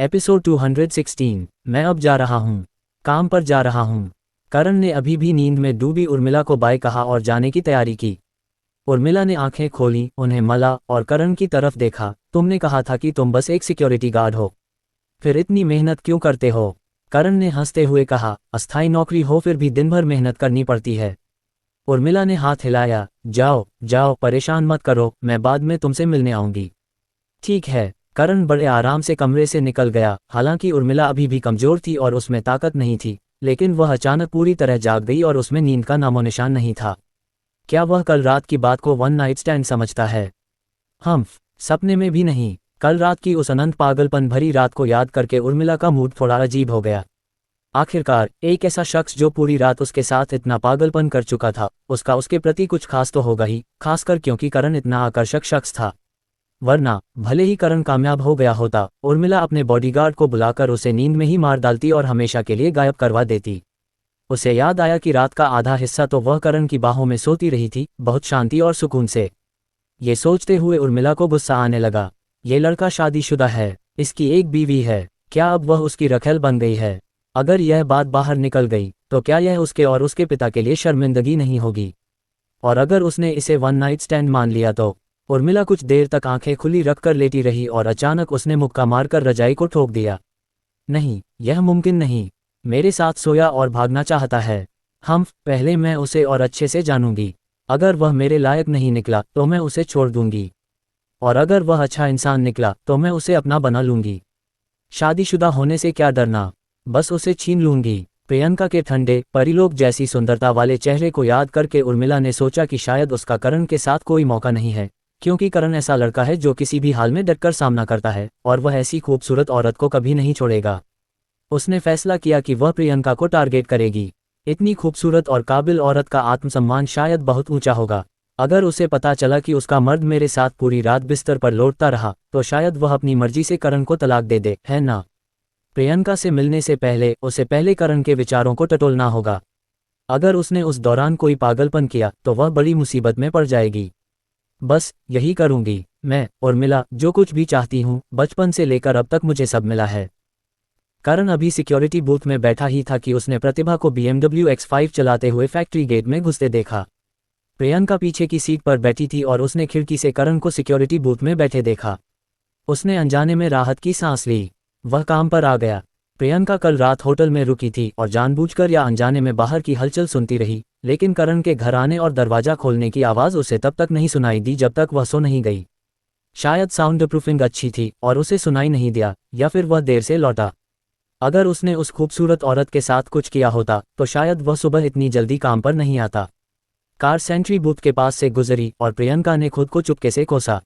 Episode 216। मैं अब जा रहा हूँ, काम पर जा रहा हूँ। करण ने अभी भी नींद में डूबी उर्मिला को बाय कहा और जाने की तैयारी की। उर्मिला ने आंखें खोली, उन्हें मला और करण की तरफ देखा। तुमने कहा था कि तुम बस एक सिक्योरिटी गार्ड हो, फिर इतनी मेहनत क्यों करते हो? करण ने हंसते हुए कहा, अस्थायी नौकरी हो फिर भी दिन भर मेहनत करनी पड़ती है। उर्मिला ने हाथ हिलाया, जाओ जाओ, परेशान मत करो, मैं बाद में तुमसे मिलने आऊंगी। ठीक है। करण बड़े आराम से कमरे से निकल गया। हालांकि उर्मिला अभी भी कमजोर थी और उसमें ताकत नहीं थी, लेकिन वह अचानक पूरी तरह जाग गई और उसमें नींद का नामोनिशान नहीं था। क्या वह कल रात की बात को वन नाइट स्टैंड समझता है? सपने में भी नहीं। कल रात की उस अनंत पागलपन भरी रात को याद करके उर्मिला का मूड थोड़ा अजीब हो गया। आखिरकार एक ऐसा शख्स जो पूरी रात उसके साथ इतना पागलपन कर चुका था, उसका उसके प्रति कुछ खास तो होगा ही, खासकर क्योंकि करण इतना आकर्षक शख्स था। वरना भले ही करण कामयाब हो गया होता, उर्मिला अपने बॉडीगार्ड को बुलाकर उसे नींद में ही मार डालती और हमेशा के लिए गायब करवा देती। उसे याद आया कि रात का आधा हिस्सा तो वह करण की बाहों में सोती रही थी, बहुत शांति और सुकून से। ये सोचते हुए उर्मिला को गुस्सा आने लगा। ये लड़का शादीशुदा है, इसकी एक बीवी है, क्या अब वह उसकी रखेल बन गई है? अगर यह बात बाहर निकल गई तो क्या यह उसके और उसके पिता के लिए शर्मिंदगी नहीं होगी? और अगर उसने इसे वन नाइट स्टैंड मान लिया तो? उर्मिला कुछ देर तक आंखें खुली रखकर लेटी रही और अचानक उसने मुक्का मारकर रजाई को ठोक दिया। नहीं, यह मुमकिन नहीं। मेरे साथ सोया और भागना चाहता है। पहले मैं उसे और अच्छे से जानूंगी। अगर वह मेरे लायक नहीं निकला तो मैं उसे छोड़ दूंगी, और अगर वह अच्छा इंसान निकला तो मैं उसे अपना बना लूंगी। शादीशुदा होने से क्या डरना, बस उसे छीन लूंगी। प्रियंका के ठंडे परीलोक जैसी सुंदरता वाले चेहरे को याद करके उर्मिला ने सोचा कि शायद उसका करण के साथ कोई मौका नहीं है, क्योंकि करण ऐसा लड़का है जो किसी भी हाल में डटकर सामना करता है और वह ऐसी खूबसूरत औरत को कभी नहीं छोड़ेगा। उसने फैसला किया कि वह प्रियंका को टारगेट करेगी। इतनी खूबसूरत और काबिल औरत का आत्मसम्मान शायद बहुत ऊंचा होगा। अगर उसे पता चला कि उसका मर्द मेरे साथ पूरी रात बिस्तर पर लौटता रहा तो शायद वह अपनी मर्जी से करण को तलाक दे दे, है ना? प्रियंका से मिलने से पहले उसे पहले करण के विचारों को टटोलना होगा। अगर उसने उस दौरान कोई पागलपन किया तो वह बड़ी मुसीबत में पड़ जाएगी। बस यही करूंगी मैं। उर्मिला, जो कुछ भी चाहती हूँ, बचपन से लेकर अब तक मुझे सब मिला है। करण अभी सिक्योरिटी बूथ में बैठा ही था कि उसने प्रतिभा को BMW X5 चलाते हुए फैक्ट्री गेट में घुसते देखा। प्रियंका पीछे की सीट पर बैठी थी और उसने खिड़की से करण को सिक्योरिटी बूथ में बैठे देखा। उसने अनजाने में राहत की सांस ली। वह काम पर आ गया। प्रियंका कल रात होटल में रुकी थी और जानबूझकर या अनजाने में बाहर की हलचल सुनती रही, लेकिन करण के घर आने और दरवाजा खोलने की आवाज़ उसे तब तक नहीं सुनाई दी जब तक वह सो नहीं गई। शायद साउंड प्रूफिंग अच्छी थी और उसे सुनाई नहीं दिया, या फिर वह देर से लौटा। अगर उसने उस खूबसूरत औरत के साथ कुछ किया होता तो शायद वह सुबह इतनी जल्दी काम पर नहीं आता। कार सेंट्री बूथ के पास से गुजरी और प्रियंका ने खुद को चुपके से कोसा।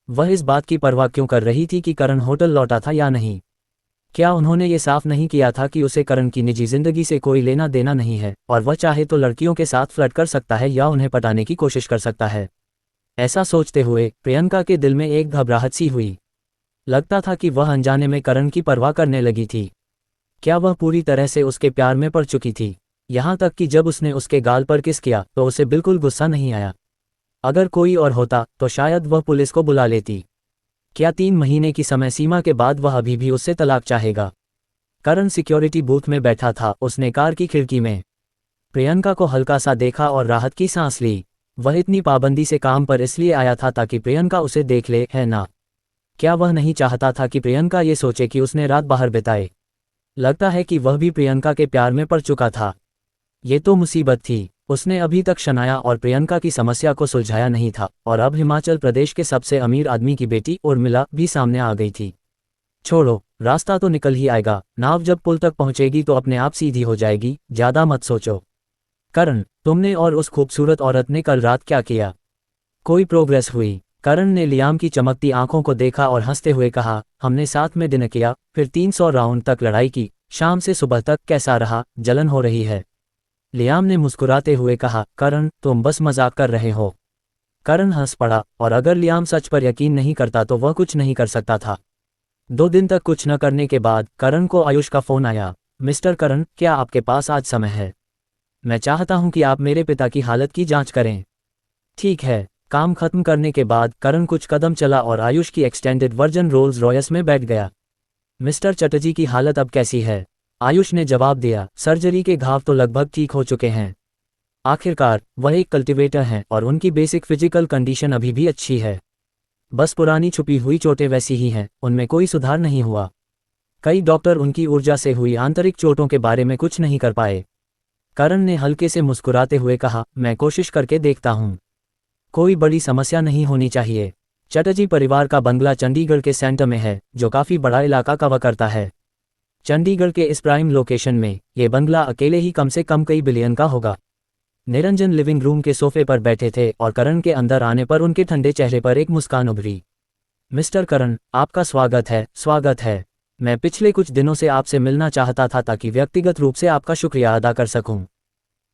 वह इस बात की परवाह क्यों कर रही थी कि करण होटल लौटा था या नहीं? क्या उन्होंने ये साफ नहीं किया था कि उसे करण की निजी जिंदगी से कोई लेना देना नहीं है और वह चाहे तो लड़कियों के साथ फ्लर्ट कर सकता है या उन्हें पटाने की कोशिश कर सकता है? ऐसा सोचते हुए प्रियंका के दिल में एक घबराहट सी हुई। लगता था कि वह अनजाने में करण की परवाह करने लगी थी। क्या वह पूरी तरह से उसके प्यार में पड़ चुकी थी? यहाँ तक कि जब उसने उसके गाल पर किस किया तो उसे बिल्कुल गुस्सा नहीं आया। अगर कोई और होता तो शायद वह पुलिस को बुला लेती। क्या 3 महीने की समय सीमा के बाद वह अभी भी उससे तलाक चाहेगा? करण सिक्योरिटी बूथ में बैठा था। उसने कार की खिड़की में प्रियंका को हल्का सा देखा और राहत की सांस ली। वह इतनी पाबंदी से काम पर इसलिए आया था ताकि प्रियंका उसे देख ले, है ना? क्या वह नहीं चाहता था कि प्रियंका ये सोचे कि उसने रात बाहर बिताए? लगता है कि वह भी प्रियंका के प्यार में पड़ चुका था। ये तो मुसीबत थी। उसने अभी तक शनाया और प्रियंका की समस्या को सुलझाया नहीं था, और अब हिमाचल प्रदेश के सबसे अमीर आदमी की बेटी उर्मिला भी सामने आ गई थी। छोड़ो, रास्ता तो निकल ही आएगा। नाव जब पुल तक पहुंचेगी तो अपने आप सीधी हो जाएगी, ज्यादा मत सोचो। करण, तुमने और उस खूबसूरत औरत ने कल रात क्या किया? कोई प्रोग्रेस हुई? करण ने लियाम की चमकती आंखों को देखा और हंसते हुए कहा, हमने साथ में डिनर किया, फिर 300 राउंड तक लड़ाई की। शाम से सुबह तक कैसा रहा? जलन हो रही है? लियाम ने मुस्कुराते हुए कहा, करण, तुम बस मजाक कर रहे हो। करण हंस पड़ा, और अगर लियाम सच पर यकीन नहीं करता तो वह कुछ नहीं कर सकता था। 2 दिन तक कुछ न करने के बाद करण को आयुष का फोन आया। मिस्टर करण, क्या आपके पास आज समय है? मैं चाहता हूं कि आप मेरे पिता की हालत की जांच करें। ठीक है। काम खत्म करने के बाद करण कुछ कदम चला और आयुष की एक्सटेंडेड वर्जन रोल्स रॉयस में बैठ गया। मिस्टर चटर्जी की हालत अब कैसी है? आयुष ने जवाब दिया, सर्जरी के घाव तो लगभग ठीक हो चुके हैं। आखिरकार वह एक कल्टिवेटर हैं और उनकी बेसिक फिजिकल कंडीशन अभी भी अच्छी है। बस पुरानी छुपी हुई चोटें वैसी ही हैं, उनमें कोई सुधार नहीं हुआ। कई डॉक्टर उनकी ऊर्जा से हुई आंतरिक चोटों के बारे में कुछ नहीं कर पाए। करण ने हल्के से मुस्कुराते हुए कहा, मैं कोशिश करके देखता हूँ। कोई बड़ी समस्या नहीं होनी चाहिए। चटर्जी परिवार का बंगला चंडीगढ़ के सेंटर में है, जो काफ़ी बड़ा इलाका कवर करता है। चंडीगढ़ के इस प्राइम लोकेशन में ये बंगला अकेले ही कम से कम कई बिलियन का होगा। निरंजन लिविंग रूम के सोफे पर बैठे थे और करण के अंदर आने पर उनके ठंडे चेहरे पर एक मुस्कान उभरी। मिस्टर करण, आपका स्वागत है, स्वागत है। मैं पिछले कुछ दिनों से आपसे मिलना चाहता था ताकि व्यक्तिगत रूप से आपका शुक्रिया अदा कर सकूं।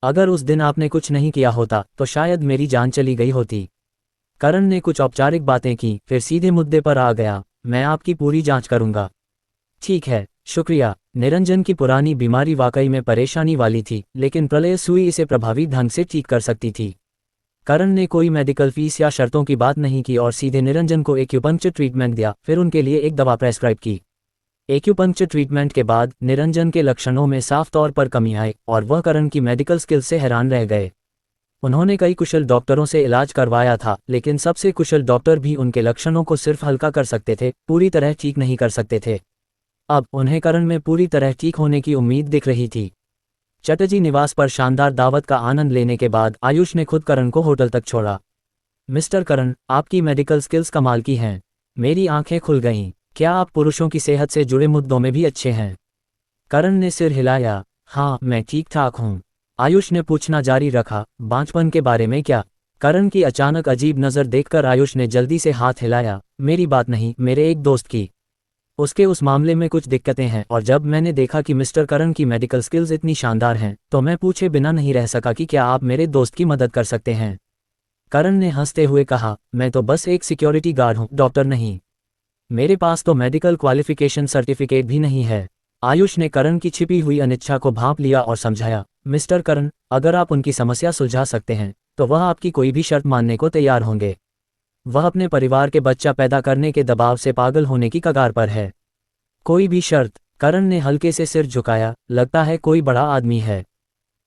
अगर उस दिन आपने कुछ नहीं किया होता तो शायद मेरी जान चली गई होती। करण ने कुछ औपचारिक बातें की, फिर सीधे मुद्दे पर आ गया, मैं आपकी पूरी जांच करूंगा। ठीक है, शुक्रिया। निरंजन की पुरानी बीमारी वाकई में परेशानी वाली थी, लेकिन प्रलय सुई इसे प्रभावी ढंग से ठीक कर सकती थी। करण ने कोई मेडिकल फीस या शर्तों की बात नहीं की और सीधे निरंजन को एक्यूपंक्चर ट्रीटमेंट दिया, फिर उनके लिए एक दवा प्रेस्क्राइब की। एक्यूपंक्चर ट्रीटमेंट के बाद निरंजन के लक्षणों में साफ तौर पर कमी आई और वह करण की मेडिकल स्किल्स से हैरान रह गए। उन्होंने कई कुशल डॉक्टरों से इलाज करवाया था, लेकिन सबसे कुशल डॉक्टर भी उनके लक्षणों को सिर्फ हल्का कर सकते थे, पूरी तरह ठीक नहीं कर सकते थे। अब उन्हें करण में पूरी तरह ठीक होने की उम्मीद दिख रही थी। चटर्जी निवास पर शानदार दावत का आनंद लेने के बाद आयुष ने खुद करण को होटल तक छोड़ा। मिस्टर करण, आपकी मेडिकल स्किल्स कमाल की हैं। मेरी आंखें खुल गईं। क्या आप पुरुषों की सेहत से जुड़े मुद्दों में भी अच्छे हैं? करण ने सिर हिलाया। हाँ, मैं ठीक ठाक हूँ। आयुष ने पूछना जारी रखा, बांझपन के बारे में क्या? करण की अचानक अजीब नज़र देखकर आयुष ने जल्दी से हाथ हिलाया, मेरी बात नहीं, मेरे एक दोस्त की। उसके उस मामले में कुछ दिक्कतें हैं और जब मैंने देखा कि मिस्टर करण की मेडिकल स्किल्स इतनी शानदार हैं, तो मैं पूछे बिना नहीं रह सका कि क्या आप मेरे दोस्त की मदद कर सकते हैं। करण ने हंसते हुए कहा, मैं तो बस एक सिक्योरिटी गार्ड हूँ, डॉक्टर नहीं। मेरे पास तो मेडिकल क्वालिफिकेशन सर्टिफिकेट भी नहीं है। आयुष ने करण की छिपी हुई अनिच्छा को भांप लिया और समझाया, मिस्टर करण, अगर आप उनकी समस्या सुलझा सकते हैं तो वह आपकी कोई भी शर्त मानने को तैयार होंगे। वह अपने परिवार के बच्चा पैदा करने के दबाव से पागल होने की कगार पर है। कोई भी शर्त? करण ने हल्के से सिर झुकाया, लगता है कोई बड़ा आदमी है।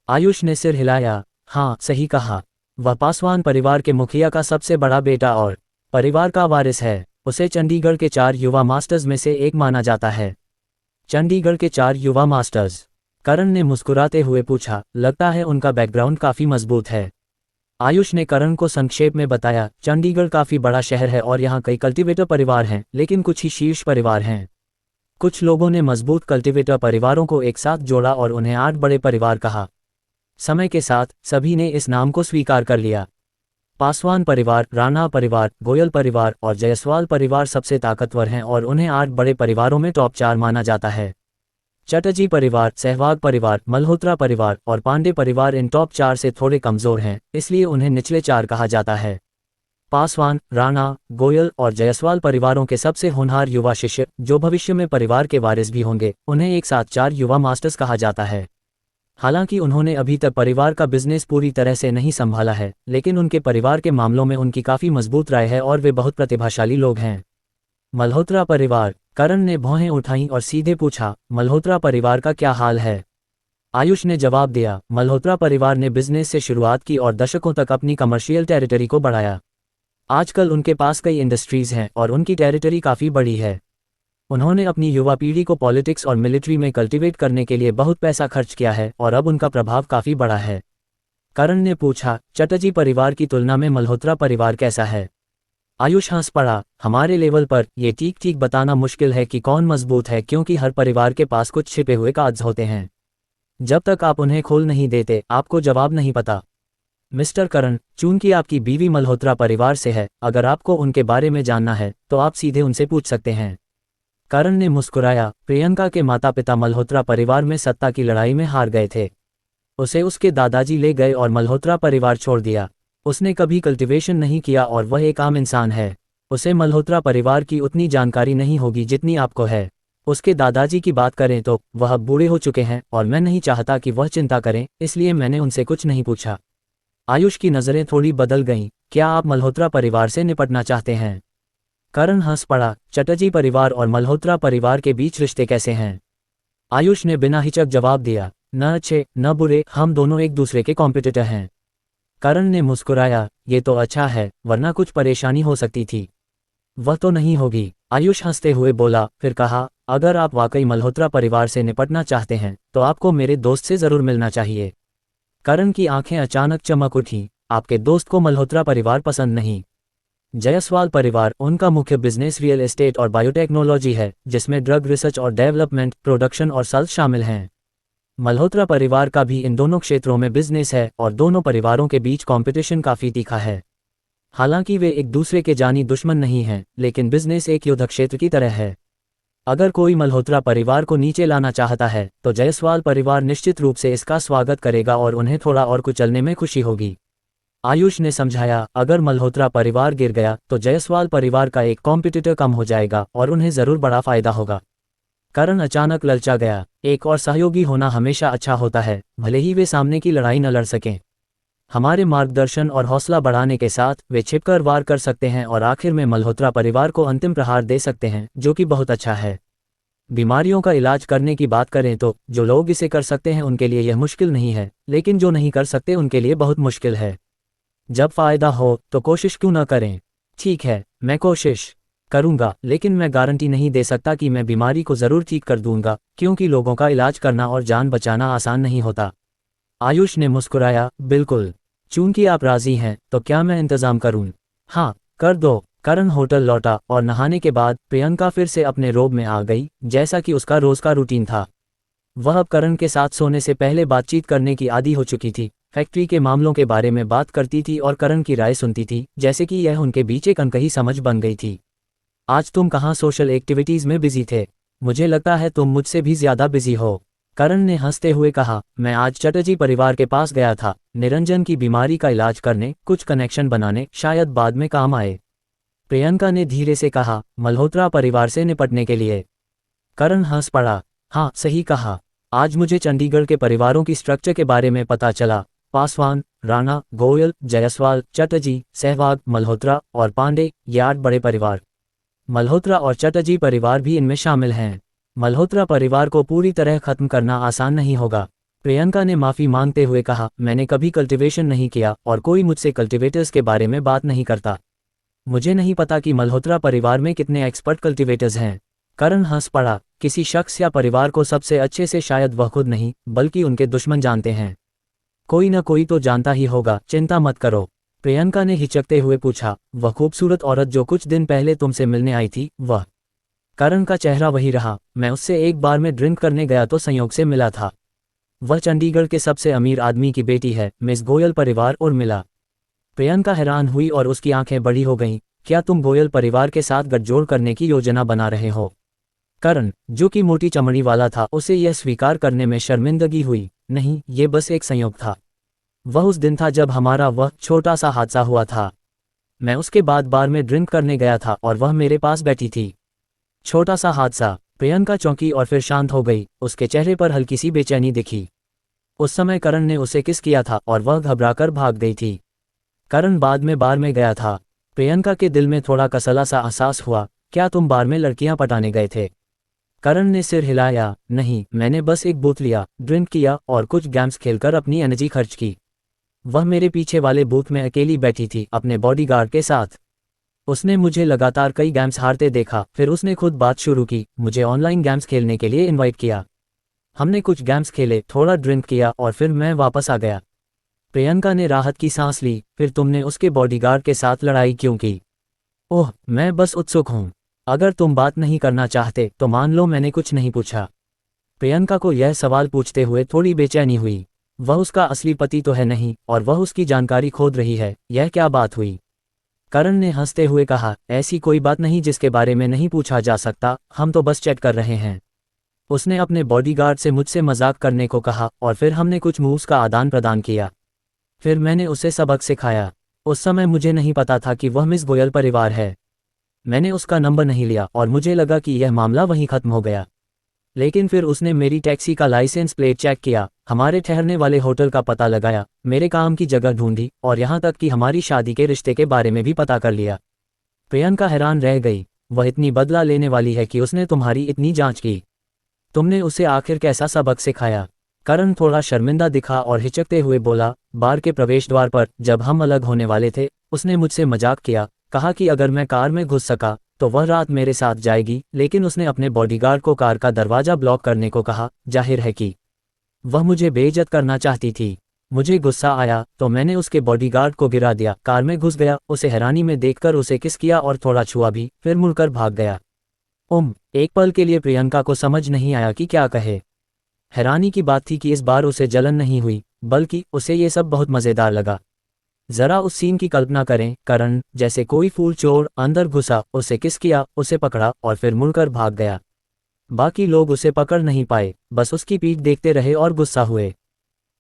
आयुष ने सिर हिलाया, हाँ, सही कहा। वह पासवान परिवार के मुखिया का सबसे बड़ा बेटा और परिवार का वारिस है। उसे चंडीगढ़ के 4 युवा मास्टर्स में से एक माना जाता है। चंडीगढ़ के 4 युवा मास्टर्स? करण ने मुस्कुराते हुए पूछा, लगता है उनका बैकग्राउंड काफ़ी मजबूत है। आयुष ने करण को संक्षेप में बताया, चंडीगढ़ काफ़ी बड़ा शहर है और यहाँ कई कल्टिवेटर परिवार हैं, लेकिन कुछ ही शीर्ष परिवार हैं। कुछ लोगों ने मजबूत कल्टिवेटर परिवारों को एक साथ जोड़ा और उन्हें 8 बड़े परिवार कहा। समय के साथ सभी ने इस नाम को स्वीकार कर लिया। पासवान परिवार, राणा परिवार, गोयल परिवार और जायसवाल परिवार सबसे ताकतवर हैं और उन्हें 8 बड़े परिवारों में टॉप 4 माना जाता है। चटर्जी परिवार, सहवाग परिवार, मल्होत्रा परिवार और पांडे परिवार इन टॉप 4 से थोड़े कमज़ोर हैं, इसलिए उन्हें निचले 4 कहा जाता है। पासवान, राणा, गोयल और जायसवाल परिवारों के सबसे होनहार युवा शिष्य, जो भविष्य में परिवार के वारिस भी होंगे, उन्हें एक साथ 4 युवा मास्टर्स कहा जाता है। हालांकि उन्होंने अभी तक परिवार का बिजनेस पूरी तरह से नहीं संभाला है, लेकिन उनके परिवार के मामलों में उनकी काफ़ी मजबूत राय है और वे बहुत प्रतिभाशाली लोग हैं। मल्होत्रा परिवार? करण ने भौहें उठाईं और सीधे पूछा, मल्होत्रा परिवार का क्या हाल है? आयुष ने जवाब दिया, मल्होत्रा परिवार ने बिजनेस से शुरुआत की और दशकों तक अपनी कमर्शियल टेरिटरी को बढ़ाया। आजकल उनके पास कई इंडस्ट्रीज हैं और उनकी टेरिटरी काफ़ी बड़ी है। उन्होंने अपनी युवा पीढ़ी को पॉलिटिक्स और मिलिट्री में कल्टीवेट करने के लिए बहुत पैसा खर्च किया है और अब उनका प्रभाव काफ़ी बड़ा है। करण ने पूछा, चटर्जी परिवार की तुलना में मल्होत्रा परिवार कैसा है? आयुष हंस पड़ा, हमारे लेवल पर ये ठीक ठीक बताना मुश्किल है कि कौन मजबूत है, क्योंकि हर परिवार के पास कुछ छिपे हुए काज होते हैं। जब तक आप उन्हें खोल नहीं देते, आपको जवाब नहीं पता। मिस्टर करण, चूंकि आपकी बीवी मल्होत्रा परिवार से है, अगर आपको उनके बारे में जानना है तो आप सीधे उनसे पूछ सकते हैं। करण ने मुस्कुराया, प्रियंका के माता पिता मल्होत्रा परिवार में सत्ता की लड़ाई में हार गए थे। उसे उसके दादाजी ले गए और मल्होत्रा परिवार छोड़ दिया। उसने कभी कल्टीवेशन नहीं किया और वह एक आम इंसान है। उसे मल्होत्रा परिवार की उतनी जानकारी नहीं होगी जितनी आपको है। उसके दादाजी की बात करें तो वह अब बूढ़े हो चुके हैं और मैं नहीं चाहता कि वह चिंता करें, इसलिए मैंने उनसे कुछ नहीं पूछा। आयुष की नज़रें थोड़ी बदल गईं, क्या आप मल्होत्रा परिवार से निपटना चाहते हैं? करण हंस पड़ा। चटर्जी परिवार और मल्होत्रा परिवार के बीच रिश्ते कैसे हैं? आयुष ने बिना हिचक जवाब दिया, न अच्छे न बुरे, हम दोनों एक दूसरे के कॉम्पिटिटर हैं। करण ने मुस्कुराया, ये तो अच्छा है, वरना कुछ परेशानी हो सकती थी। वह तो नहीं होगी, आयुष हंसते हुए बोला, फिर कहा, अगर आप वाकई मल्होत्रा परिवार से निपटना चाहते हैं तो आपको मेरे दोस्त से जरूर मिलना चाहिए। करण की आंखें अचानक चमक उठी, आपके दोस्त को मल्होत्रा परिवार पसंद नहीं? जायसवाल परिवार, उनका मुख्य बिजनेस रियल एस्टेट और बायोटेक्नोलॉजी है, जिसमें ड्रग रिसर्च और डेवलपमेंट, प्रोडक्शन और सेल्स शामिल हैं। मल्होत्रा परिवार का भी इन दोनों क्षेत्रों में बिजनेस है और दोनों परिवारों के बीच कंपटीशन काफ़ी तीखा है। हालांकि वे एक दूसरे के जानी दुश्मन नहीं हैं, लेकिन बिजनेस एक युद्ध क्षेत्र की तरह है। अगर कोई मल्होत्रा परिवार को नीचे लाना चाहता है तो जायसवाल परिवार निश्चित रूप से इसका स्वागत करेगा और उन्हें थोड़ा और कुचलने में खुशी होगी। आयुष ने समझाया, अगर मल्होत्रा परिवार गिर गया तो जायसवाल परिवार का एक कॉम्पिटिटर कम हो जाएगा और उन्हें जरूर बड़ा फायदा होगा। करण अचानक ललचा गया, एक और सहयोगी होना हमेशा अच्छा होता है, भले ही वे सामने की लड़ाई न लड़ सकें। हमारे मार्गदर्शन और हौसला बढ़ाने के साथ वे छिपकर वार कर सकते हैं और आखिर में मल्होत्रा परिवार को अंतिम प्रहार दे सकते हैं, जो कि बहुत अच्छा है। बीमारियों का इलाज करने की बात करें तो जो लोग इसे कर सकते हैं उनके लिए यह मुश्किल नहीं है, लेकिन जो नहीं कर सकते उनके लिए बहुत मुश्किल है। जब फायदा हो तो कोशिश क्यों न करें? ठीक है, मैं कोशिश करूंगा, लेकिन मैं गारंटी नहीं दे सकता कि मैं बीमारी को जरूर ठीक कर दूंगा, क्योंकि लोगों का इलाज करना और जान बचाना आसान नहीं होता। आयुष ने मुस्कुराया, बिल्कुल, चूंकि आप राजी हैं तो क्या मैं इंतजाम करूं? हाँ, कर दो। करण होटल लौटा और नहाने के बाद प्रियंका फिर से अपने रोब में आ गई, जैसा कि उसका रोज का रूटीन था। वह अब करण के साथ सोने से पहले बातचीत करने की आदी हो चुकी थी, फैक्ट्री के मामलों के बारे में बात करती थी और करण की राय सुनती थी, जैसे कि यह उनके बीच एक अनकही समझ बन गई थी। आज तुम कहाँ सोशल एक्टिविटीज़ में बिजी थे? मुझे लगता है तुम मुझसे भी ज्यादा बिजी हो। करण ने हंसते हुए कहा, मैं आज चटर्जी परिवार के पास गया था, निरंजन की बीमारी का इलाज करने, कुछ कनेक्शन बनाने, शायद बाद में काम आए। प्रियंका ने धीरे से कहा, मल्होत्रा परिवार से निपटने के लिए? करण हंस पड़ा, हाँ सही कहा, आज मुझे चंडीगढ़ के परिवारों की स्ट्रक्चर के बारे में पता चला। पासवान, राणा, गोयल, जायसवाल, चटर्जी, सहवाग, मल्होत्रा और पांडे, ये 8 बड़े परिवार। मल्होत्रा और चटर्जी परिवार भी इनमें शामिल हैं। मल्होत्रा परिवार को पूरी तरह खत्म करना आसान नहीं होगा। प्रियंका ने माफ़ी मांगते हुए कहा, मैंने कभी कल्टीवेशन नहीं किया और कोई मुझसे कल्टीवेटर्स के बारे में बात नहीं करता। मुझे नहीं पता कि मल्होत्रा परिवार में कितने एक्सपर्ट कल्टीवेटर्स हैं। करण हंस पड़ा, किसी शख्स या परिवार को सबसे अच्छे से शायद वह खुद नहीं, बल्कि उनके दुश्मन जानते हैं। कोई न कोई तो जानता ही होगा, चिंता मत करो। प्रियंका ने हिचकते हुए पूछा, वह खूबसूरत औरत जो कुछ दिन पहले तुमसे मिलने आई थी, वह? करण का चेहरा वही रहा, मैं उससे एक बार में ड्रिंक करने गया तो संयोग से मिला था। वह चंडीगढ़ के सबसे अमीर आदमी की बेटी है, मिस गोयल परिवार उर्मिला। प्रियंका हैरान हुई और उसकी आंखें बड़ी हो गईं, क्या तुम गोयल परिवार के साथ गठजोड़ करने की योजना बना रहे हो? करण, जो कि मोटी चमड़ी वाला था, उसे यह स्वीकार करने में शर्मिंदगी हुई, नहीं, ये बस एक संयोग था। वह उस दिन था जब हमारा वह छोटा सा हादसा हुआ था। मैं उसके बाद बार में ड्रिंक करने गया था और वह मेरे पास बैठी थी। छोटा सा हादसा? प्रियंका चौंकी और फिर शांत हो गई, उसके चेहरे पर हल्की सी बेचैनी दिखी। उस समय करण ने उसे किस किया था और वह घबराकर भाग गई थी। करण बाद में बार में गया था। प्रियंका के दिल में थोड़ा कसला सा एहसास हुआ, क्या तुम बार में लड़कियां पटाने गए थे? करण ने सिर हिलाया, नहीं, मैंने बस एक बूथ लिया, ड्रिंक किया और कुछ गेम्स खेलकर अपनी एनर्जी खर्च की। वह मेरे पीछे वाले बूथ में अकेली बैठी थी, अपने बॉडीगार्ड के साथ। उसने मुझे लगातार कई गेम्स हारते देखा, फिर उसने खुद बात शुरू की, मुझे ऑनलाइन गेम्स खेलने के लिए इनवाइट किया। हमने कुछ गेम्स खेले, थोड़ा ड्रिंक किया और फिर मैं वापस आ गया। प्रियंका ने राहत की सांस ली, फिर तुमने उसके बॉडीगार्ड के साथ लड़ाई क्यों की? ओह, मैं बस उत्सुक हूँ। अगर तुम बात नहीं करना चाहते तो मान लो मैंने कुछ नहीं पूछा। प्रियंका को यह सवाल पूछते हुए थोड़ी बेचैनी हुई। वह उसका असली पति तो है नहीं और वह उसकी जानकारी खोद रही है, यह क्या बात हुई? करण ने हंसते हुए कहा, ऐसी कोई बात नहीं जिसके बारे में नहीं पूछा जा सकता, हम तो बस चैट कर रहे हैं। उसने अपने बॉडीगार्ड से मुझसे मजाक करने को कहा और फिर हमने कुछ मूव्स का आदान प्रदान किया। फिर मैंने उसे सबक सिखाया। उस समय मुझे नहीं पता था कि वह मिस गोयल परिवार है। मैंने उसका नंबर नहीं लिया और मुझे लगा कि यह मामला वहीं खत्म हो गया। लेकिन फिर उसने मेरी टैक्सी का लाइसेंस प्लेट चेक किया, हमारे ठहरने वाले होटल का पता लगाया, मेरे काम की जगह ढूंढी और यहाँ तक कि हमारी शादी के रिश्ते के बारे में भी पता कर लिया। प्रियंका हैरान रह गई। वह इतनी बदला लेने वाली है कि उसने तुम्हारी इतनी जांच की। तुमने उसे आखिर कैसा सबक सिखाया? करण थोड़ा शर्मिंदा दिखा और हिचकते हुए बोला, बार के प्रवेश द्वार पर जब हम अलग होने वाले थे, उसने मुझसे मजाक किया, कहा कि अगर मैं कार में घुस सका तो वह रात मेरे साथ जाएगी, लेकिन उसने अपने बॉडीगार्ड को कार का दरवाजा ब्लॉक करने को कहा। जाहिर है कि वह मुझे बेइज्जत करना चाहती थी। मुझे गुस्सा आया तो मैंने उसके बॉडीगार्ड को गिरा दिया, कार में घुस गया, उसे हैरानी में देखकर उसे किस किया और थोड़ा छुआ भी, फिर मुड़कर भाग गया। एक पल के लिए प्रियंका को समझ नहीं आया कि क्या कहे। हैरानी की बात थी कि इस बार उसे जलन नहीं हुई, बल्कि उसे ये सब बहुत मज़ेदार लगा। जरा उस सीन की कल्पना करें, करण जैसे कोई फूल चोर अंदर घुसा, उसे किस किया, उसे पकड़ा और फिर मुड़कर भाग गया। बाकी लोग उसे पकड़ नहीं पाए, बस उसकी पीठ देखते रहे और गुस्सा हुए।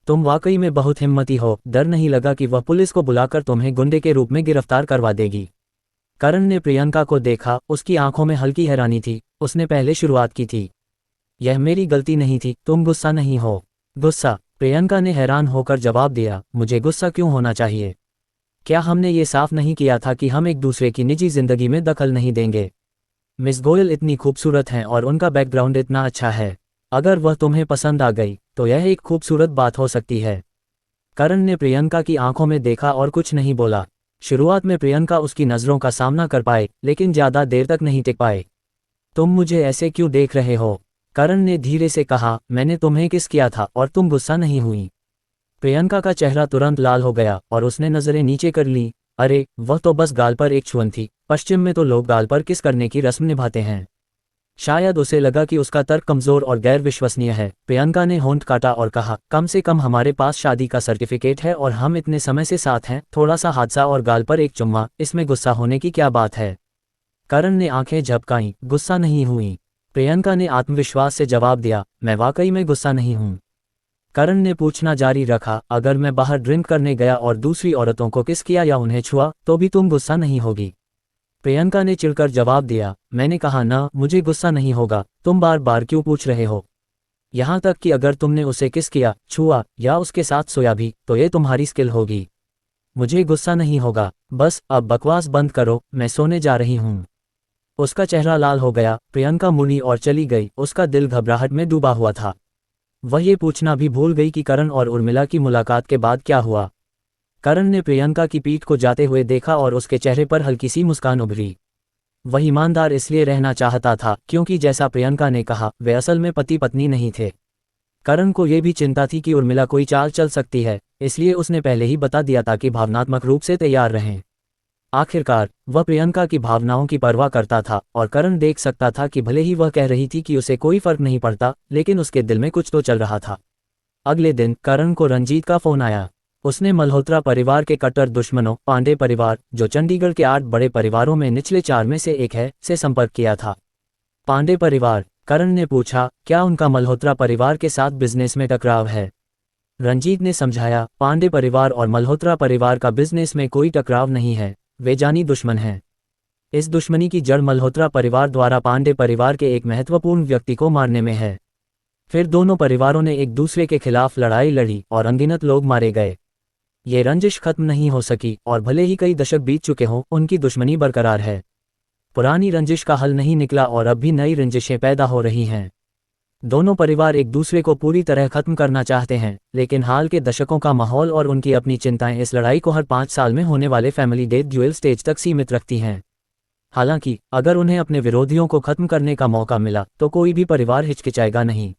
तुम वाकई में बहुत हिम्मती हो, डर नहीं लगा कि वह पुलिस को बुलाकर तुम्हें गुंडे के रूप में गिरफ्तार करवा देगी? करण ने प्रियंका को देखा, उसकी आंखों में हल्की हैरानी थी। उसने पहले शुरुआत की थी। यह मेरी गलती नहीं थी, तुम गुस्सा नहीं हो? गुस्सा? प्रियंका ने हैरान होकर जवाब दिया, मुझे गुस्सा क्यों होना चाहिए? क्या हमने ये साफ नहीं किया था कि हम एक दूसरे की निजी जिंदगी में दखल नहीं देंगे? मिस गोयल इतनी खूबसूरत हैं और उनका बैकग्राउंड इतना अच्छा है। अगर वह तुम्हें पसंद आ गई तो यह एक खूबसूरत बात हो सकती है। करण ने प्रियंका की आंखों में देखा और कुछ नहीं बोला। शुरुआत में प्रियंका उसकी नज़रों का सामना कर पाए, लेकिन ज़्यादा देर तक नहीं टिक पाए। तुम मुझे ऐसे क्यों देख रहे हो? करण ने धीरे से कहा, मैंने तुम्हें किस किया था और तुम गुस्सा नहीं हुई? प्रियंका का चेहरा तुरंत लाल हो गया और उसने नज़रें नीचे कर लीं। अरे, वह तो बस गाल पर एक छुअन थी। पश्चिम में तो लोग गाल पर किस करने की रस्म निभाते हैं। शायद उसे लगा कि उसका तर्क कमज़ोर और गैर विश्वसनीय है। प्रियंका ने होंठ काटा और कहा, कम से कम हमारे पास शादी का सर्टिफिकेट है और हम इतने समय से साथ हैं। थोड़ा सा हादसा और गाल पर एक चुम्मा, इसमें गुस्सा होने की क्या बात है? करण ने आंखें झपकाईं, गुस्सा नहीं हुई। प्रियंका ने आत्मविश्वास से जवाब दिया, मैं वाकई में गुस्सा नहीं हूँ। करण ने पूछना जारी रखा, अगर मैं बाहर ड्रिंक करने गया और दूसरी औरतों को किस किया या उन्हें छुआ, तो भी तुम गुस्सा नहीं होगी? प्रियंका ने चिढ़कर जवाब दिया, मैंने कहा ना, मुझे गुस्सा नहीं होगा। तुम बार बार क्यों पूछ रहे हो? यहाँ तक कि अगर तुमने उसे किस किया, छुआ या उसके साथ सोया भी, तो ये तुम्हारी स्किल होगी। मुझे गुस्सा नहीं होगा। बस अब बकवास बंद करो, मैं सोने जा रही हूँ। उसका चेहरा लाल हो गया। प्रियंका मुड़ी और चली गई। उसका दिल घबराहट में डूबा हुआ था। वह ये पूछना भी भूल गई कि करण और उर्मिला की मुलाकात के बाद क्या हुआ। करण ने प्रियंका की पीठ को जाते हुए देखा और उसके चेहरे पर हल्की सी मुस्कान उभरी। वह ईमानदार इसलिए रहना चाहता था क्योंकि जैसा प्रियंका ने कहा, वे असल में पति पत्नी नहीं थे। करण को यह भी चिंता थी कि उर्मिला कोई चाल चल सकती है, इसलिए उसने पहले ही बता दिया था कि भावनात्मक रूप से तैयार रहें। आखिरकार वह प्रियंका की भावनाओं की परवाह करता था और करण देख सकता था कि भले ही वह कह रही थी कि उसे कोई फर्क नहीं पड़ता, लेकिन उसके दिल में कुछ तो चल रहा था। अगले दिन करण को रंजीत का फोन आया। उसने मल्होत्रा परिवार के कट्टर दुश्मनों पांडे परिवार, जो चंडीगढ़ के 8 बड़े परिवारों में निचले 4 में से एक है, से संपर्क किया था। पांडे परिवार? करण ने पूछा, क्या उनका मल्होत्रा परिवार के साथ बिजनेस में टकराव है? रंजीत ने समझाया, पांडे परिवार और मल्होत्रा परिवार का बिजनेस में कोई टकराव नहीं है, वे जानी दुश्मन हैं। इस दुश्मनी की जड़ मल्होत्रा परिवार द्वारा पांडे परिवार के एक महत्वपूर्ण व्यक्ति को मारने में है। फिर दोनों परिवारों ने एक दूसरे के खिलाफ लड़ाई लड़ी और अनगिनत लोग मारे गए। ये रंजिश खत्म नहीं हो सकी और भले ही कई दशक बीत चुके हों, उनकी दुश्मनी बरकरार है। पुरानी रंजिश का हल नहीं निकला और अब भी नई रंजिशें पैदा हो रही हैं। दोनों परिवार एक दूसरे को पूरी तरह खत्म करना चाहते हैं, लेकिन हाल के दशकों का माहौल और उनकी अपनी चिंताएं इस लड़ाई को हर 5 साल में होने वाले फैमिली डेथ ड्यूएल स्टेज तक सीमित रखती हैं। हालांकि अगर उन्हें अपने विरोधियों को खत्म करने का मौका मिला तो कोई भी परिवार हिचकिचाएगा नहीं।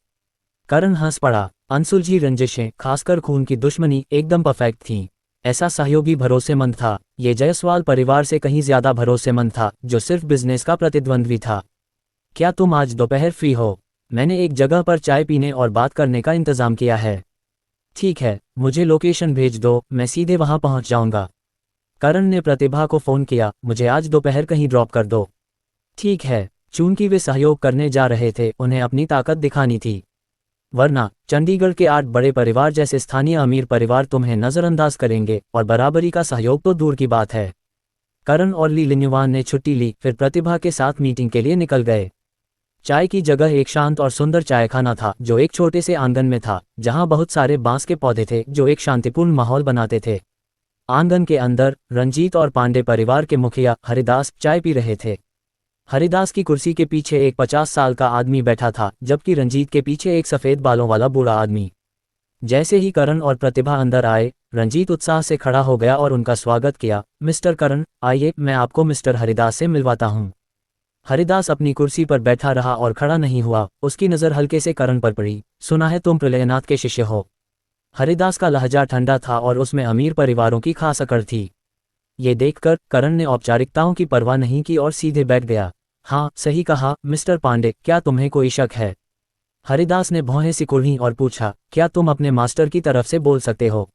करण हंस पड़ा। अनसुलझी रंजिशें, खासकर खून की दुश्मनी, एकदम परफेक्ट थीं। ऐसा सहयोगी भरोसेमंद था। ये जायसवाल परिवार से कहीं ज्यादा भरोसेमंद था, जो सिर्फ बिजनेस का प्रतिद्वंद्वी था। क्या तुम आज दोपहर फ्री हो? मैंने एक जगह पर चाय पीने और बात करने का इंतजाम किया है। ठीक है, मुझे लोकेशन भेज दो, मैं सीधे वहां पहुंच जाऊंगा। करण ने प्रतिभा को फोन किया, मुझे आज दोपहर कहीं ड्रॉप कर दो। ठीक है। चूंकि वे सहयोग करने जा रहे थे, उन्हें अपनी ताकत दिखानी थी, वरना चंडीगढ़ के 8 बड़े परिवार जैसे स्थानीय अमीर परिवार तुम्हें नज़रअंदाज करेंगे और बराबरी का सहयोग तो दूर की बात है। करण और ली लिन्युवान ने छुट्टी ली, फिर प्रतिभा के साथ मीटिंग के लिए निकल गए। चाय की जगह एक शांत और सुंदर चायखाना था, जो एक छोटे से आंगन में था, जहां बहुत सारे बांस के पौधे थे जो एक शांतिपूर्ण माहौल बनाते थे। आंगन के अंदर रंजीत और पांडे परिवार के मुखिया हरिदास चाय पी रहे थे। हरिदास की कुर्सी के पीछे एक 50 साल का आदमी बैठा था, जबकि रंजीत के पीछे एक सफ़ेद बालों वाला बूढ़ा आदमी। जैसे ही करण और प्रतिभा अंदर आए, रंजीत उत्साह से खड़ा हो गया और उनका स्वागत किया। मिस्टर करण, आइए, मैं आपको मिस्टर हरिदास से मिलवाता हूँ। हरिदास अपनी कुर्सी पर बैठा रहा और खड़ा नहीं हुआ। उसकी नज़र हल्के से करण पर पड़ी। सुना है तुम प्रलयनाथ के शिष्य हो। हरिदास का लहजा ठंडा था और उसमें अमीर परिवारों की खास अकड़ थी। ये देखकर करण ने औपचारिकताओं की परवाह नहीं की और सीधे बैठ गया। हाँ, सही कहा मिस्टर पांडे, क्या तुम्हें कोई शक है? हरिदास ने भौहें सिकुड़ी और पूछा, क्या तुम अपने मास्टर की तरफ से बोल सकते हो?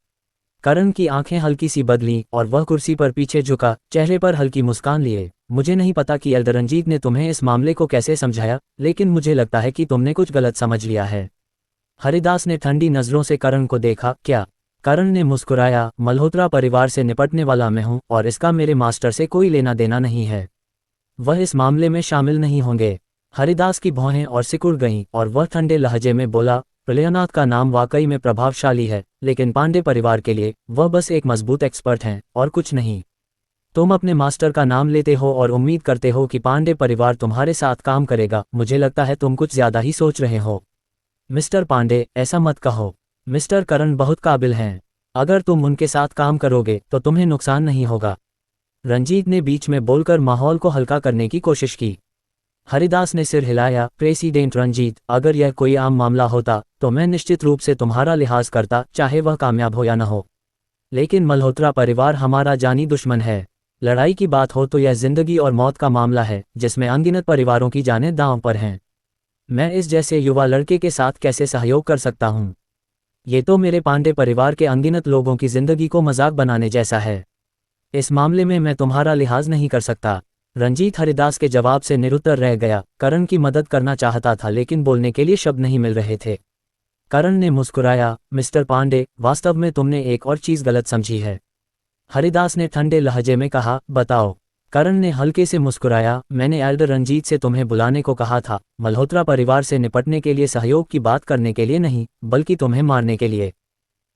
करण की आंखें हल्की सी बदलीं और वह कुर्सी पर पीछे झुका, चेहरे पर हल्की मुस्कान लिए। मुझे नहीं पता कि एल्डर रंजीत ने तुम्हें इस मामले को कैसे समझाया, लेकिन मुझे लगता है कि तुमने कुछ गलत समझ लिया है। हरिदास ने ठंडी नजरों से करण को देखा। क्या? करण ने मुस्कुराया, मल्होत्रा परिवार से निपटने वाला मैं हूं और इसका मेरे मास्टर से कोई लेना देना नहीं है। वह इस मामले में शामिल नहीं होंगे। हरिदास की भौहें और सिकुड़ गईं और वह ठंडे लहजे में बोला, प्रलयनाथ का नाम वाकई में प्रभावशाली है, लेकिन पांडे परिवार के लिए वह बस एक मजबूत एक्सपर्ट हैं और कुछ नहीं। तुम अपने मास्टर का नाम लेते हो और उम्मीद करते हो कि पांडे परिवार तुम्हारे साथ काम करेगा। मुझे लगता है तुम कुछ ज्यादा ही सोच रहे हो। मिस्टर पांडे, ऐसा मत कहो। मिस्टर करण बहुत काबिल हैं। अगर तुम उनके साथ काम करोगे तो तुम्हें नुकसान नहीं होगा। रंजीत ने बीच में बोलकर माहौल को हल्का करने की कोशिश की। हरिदास ने सिर हिलाया। प्रेसिडेंट रंजीत, अगर यह कोई आम मामला होता तो मैं निश्चित रूप से तुम्हारा लिहाज करता, चाहे वह कामयाब हो या न हो। लेकिन मल्होत्रा परिवार हमारा जानी दुश्मन है। लड़ाई की बात हो तो यह जिंदगी और मौत का मामला है, जिसमें अनगिनत परिवारों की जानें दांव पर हैं। मैं इस जैसे युवा लड़के के साथ कैसे सहयोग कर सकता हूँ? ये तो मेरे पांडे परिवार के अनगिनत लोगों की जिंदगी को मजाक बनाने जैसा है। इस मामले में मैं तुम्हारा लिहाज नहीं कर सकता। रंजीत हरिदास के जवाब से निरुत्तर रह गया। करण की मदद करना चाहता था, लेकिन बोलने के लिए शब्द नहीं मिल रहे थे। करण ने मुस्कुराया। मिस्टर पांडे, वास्तव में तुमने एक और चीज गलत समझी है। हरिदास ने ठंडे लहजे में कहा, बताओ। करण ने हल्के से मुस्कुराया। मैंने एल्डर रंजीत से तुम्हें बुलाने को कहा था, मल्होत्रा परिवार से निपटने के लिए, सहयोग की बात करने के लिए नहीं, बल्कि तुम्हें मारने के लिए।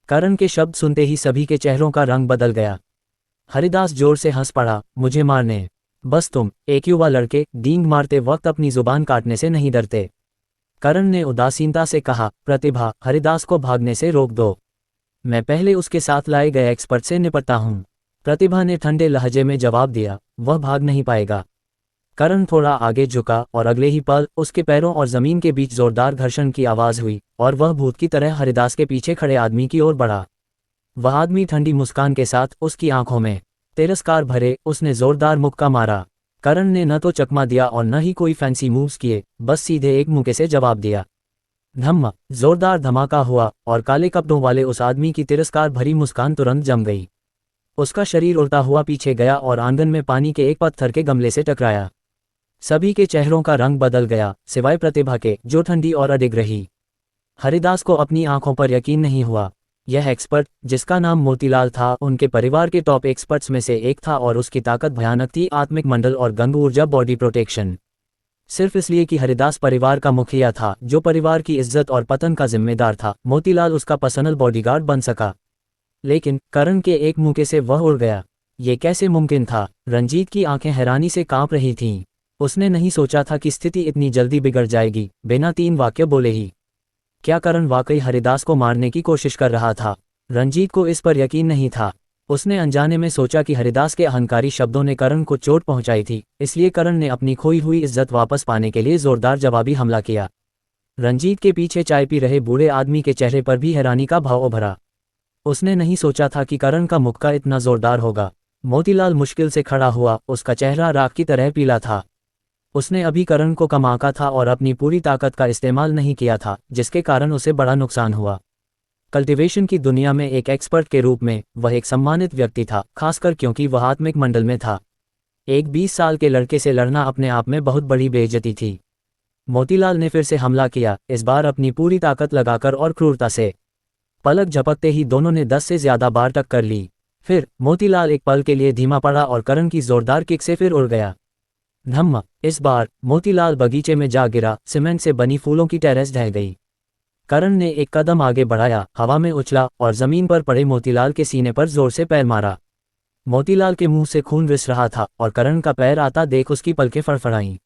करण के शब्द सुनते ही सभी के चेहरों का रंग बदल गया। हरिदास जोर से हंस पड़ा। मुझे मारने? बस तुम, एक युवा लड़के, डींग मारते वक्त अपनी जुबान काटने से नहीं डरते। करण ने उदासीनता से कहा। प्रतिभा, हरिदास को भागने से रोक दो। मैं पहले उसके साथ लाए गए एक्सपर्ट से निपटता हूँ। प्रतिभा ने ठंडे लहजे में जवाब दिया। वह भाग नहीं पाएगा। करण थोड़ा आगे झुका और अगले ही पल उसके पैरों और जमीन के बीच जोरदार घर्षण की आवाज हुई और वह भूत की तरह हरिदास के पीछे खड़े आदमी की ओर बढ़ा। वह आदमी ठंडी मुस्कान के साथ, उसकी आंखों में तिरस्कार भरे, उसने जोरदार मुक्का मारा। करण ने न तो चकमा दिया और न ही कोई फैंसी मूव्स किए, बस सीधे एक मुक्के से जवाब दिया। धम्मा! जोरदार धमाका हुआ और काले कपड़ों वाले उस आदमी की तिरस्कार भरी मुस्कान तुरंत जम गई। उसका शरीर उड़ता हुआ पीछे गया और आंगन में पानी के एक पत्थर के गमले से टकराया। सभी के चेहरों का रंग बदल गया, सिवाय प्रतिभा के, जो ठंडी और अडिग रही। हरिदास को अपनी आंखों पर यकीन नहीं हुआ। यह एक्सपर्ट, जिसका नाम मोतीलाल था, उनके परिवार के टॉप एक्सपर्ट्स में से एक था और उसकी ताकत भयानक थी। आत्मिक मंडल और गंग ऊर्जा बॉडी प्रोटेक्शन। सिर्फ इसलिए कि हरिदास परिवार का मुखिया था, जो परिवार की इज्जत और पतन का जिम्मेदार था, मोतीलाल उसका पर्सनल बॉडीगार्ड बन सका। लेकिन करण के एक मुक्के से वह उड़ गया। ये कैसे मुमकिन था? रंजीत की आंखें हैरानी से कांप रही थीं। उसने नहीं सोचा था कि स्थिति इतनी जल्दी बिगड़ जाएगी। बिना 3 वाक्य बोले ही क्या करण वाकई हरिदास को मारने की कोशिश कर रहा था? रंजीत को इस पर यकीन नहीं था। उसने अनजाने में सोचा कि हरिदास के अहंकारी शब्दों ने करण को चोट पहुंचाई थी, इसलिए करण ने अपनी खोई हुई इज्जत वापस पाने के लिए जोरदार जवाबी हमला किया। रंजीत के पीछे चाय पी रहे बूढ़े आदमी के चेहरे पर भी हैरानी का भाव उभरा। उसने नहीं सोचा था कि करण का मुक्का इतना जोरदार होगा। मोतीलाल मुश्किल से खड़ा हुआ, उसका चेहरा राख की तरह पीला था। उसने अभी करण को कम आंका था और अपनी पूरी ताकत का इस्तेमाल नहीं किया था, जिसके कारण उसे बड़ा नुकसान हुआ। कल्टीवेशन की दुनिया में एक एक्सपर्ट के रूप में वह एक सम्मानित व्यक्ति था, खासकर क्योंकि वह आत्मिक मंडल में था। एक 20 साल के लड़के से लड़ना अपने आप में बहुत बड़ी बेइज्जती थी। मोतीलाल ने फिर से हमला किया, इस बार अपनी पूरी ताकत लगाकर और क्रूरता से। पलक झपकते ही दोनों ने 10 से ज्यादा बार टक्कर ली। फिर मोतीलाल एक पल के लिए धीमा पड़ा और करण की जोरदार किक से फिर उड़ गया। धम्मा! इस बार मोतीलाल बगीचे में जा गिरा। सीमेंट से बनी फूलों की टेरेस ढह गई। करण ने एक कदम आगे बढ़ाया, हवा में उछला और जमीन पर पड़े मोतीलाल के सीने पर जोर से पैर मारा। मोतीलाल के मुंह से खून रिस रहा था और करण का पैर आता देख उसकी पलकें फड़फड़ाईं।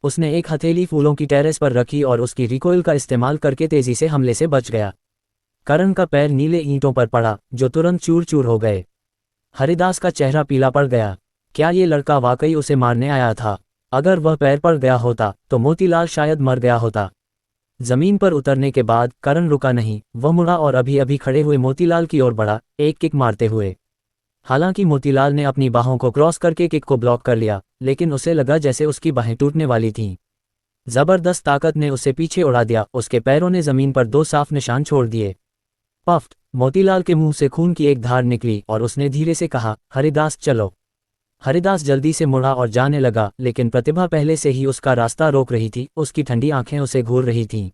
उसने एक हथेली फूलों की टेरेस पर रखी और उसकी रिकॉइल का इस्तेमाल करके तेजी से हमले से बच गया। करण का पैर नीले ईंटों पर पड़ा जो तुरंत चूर चूर हो गए। हरिदास का चेहरा पीला पड़ गया। क्या ये लड़का वाकई उसे मारने आया था? अगर वह पैर पर गया होता तो मोतीलाल शायद मर गया होता। जमीन पर उतरने के बाद करण रुका नहीं, वह मुड़ा और अभी अभी खड़े हुए मोतीलाल की ओर बढ़ा, एक किक मारते हुए। हालांकि मोतीलाल ने अपनी बाहों को क्रॉस करके किक को ब्लॉक कर लिया, लेकिन उसे लगा जैसे उसकी बाहें टूटने वाली थीं। जबरदस्त ताकत ने उसे पीछे उड़ा दिया, उसके पैरों ने जमीन पर 2 साफ निशान छोड़ दिए। पफ्ट! मोतीलाल के मुंह से खून की एक धार निकली और उसने धीरे से कहा, हरिदास चलो। हरिदास जल्दी से मुड़ा और जाने लगा, लेकिन प्रतिभा पहले से ही उसका रास्ता रोक रही थी, उसकी ठंडी आंखें उसे घूर रही थीं।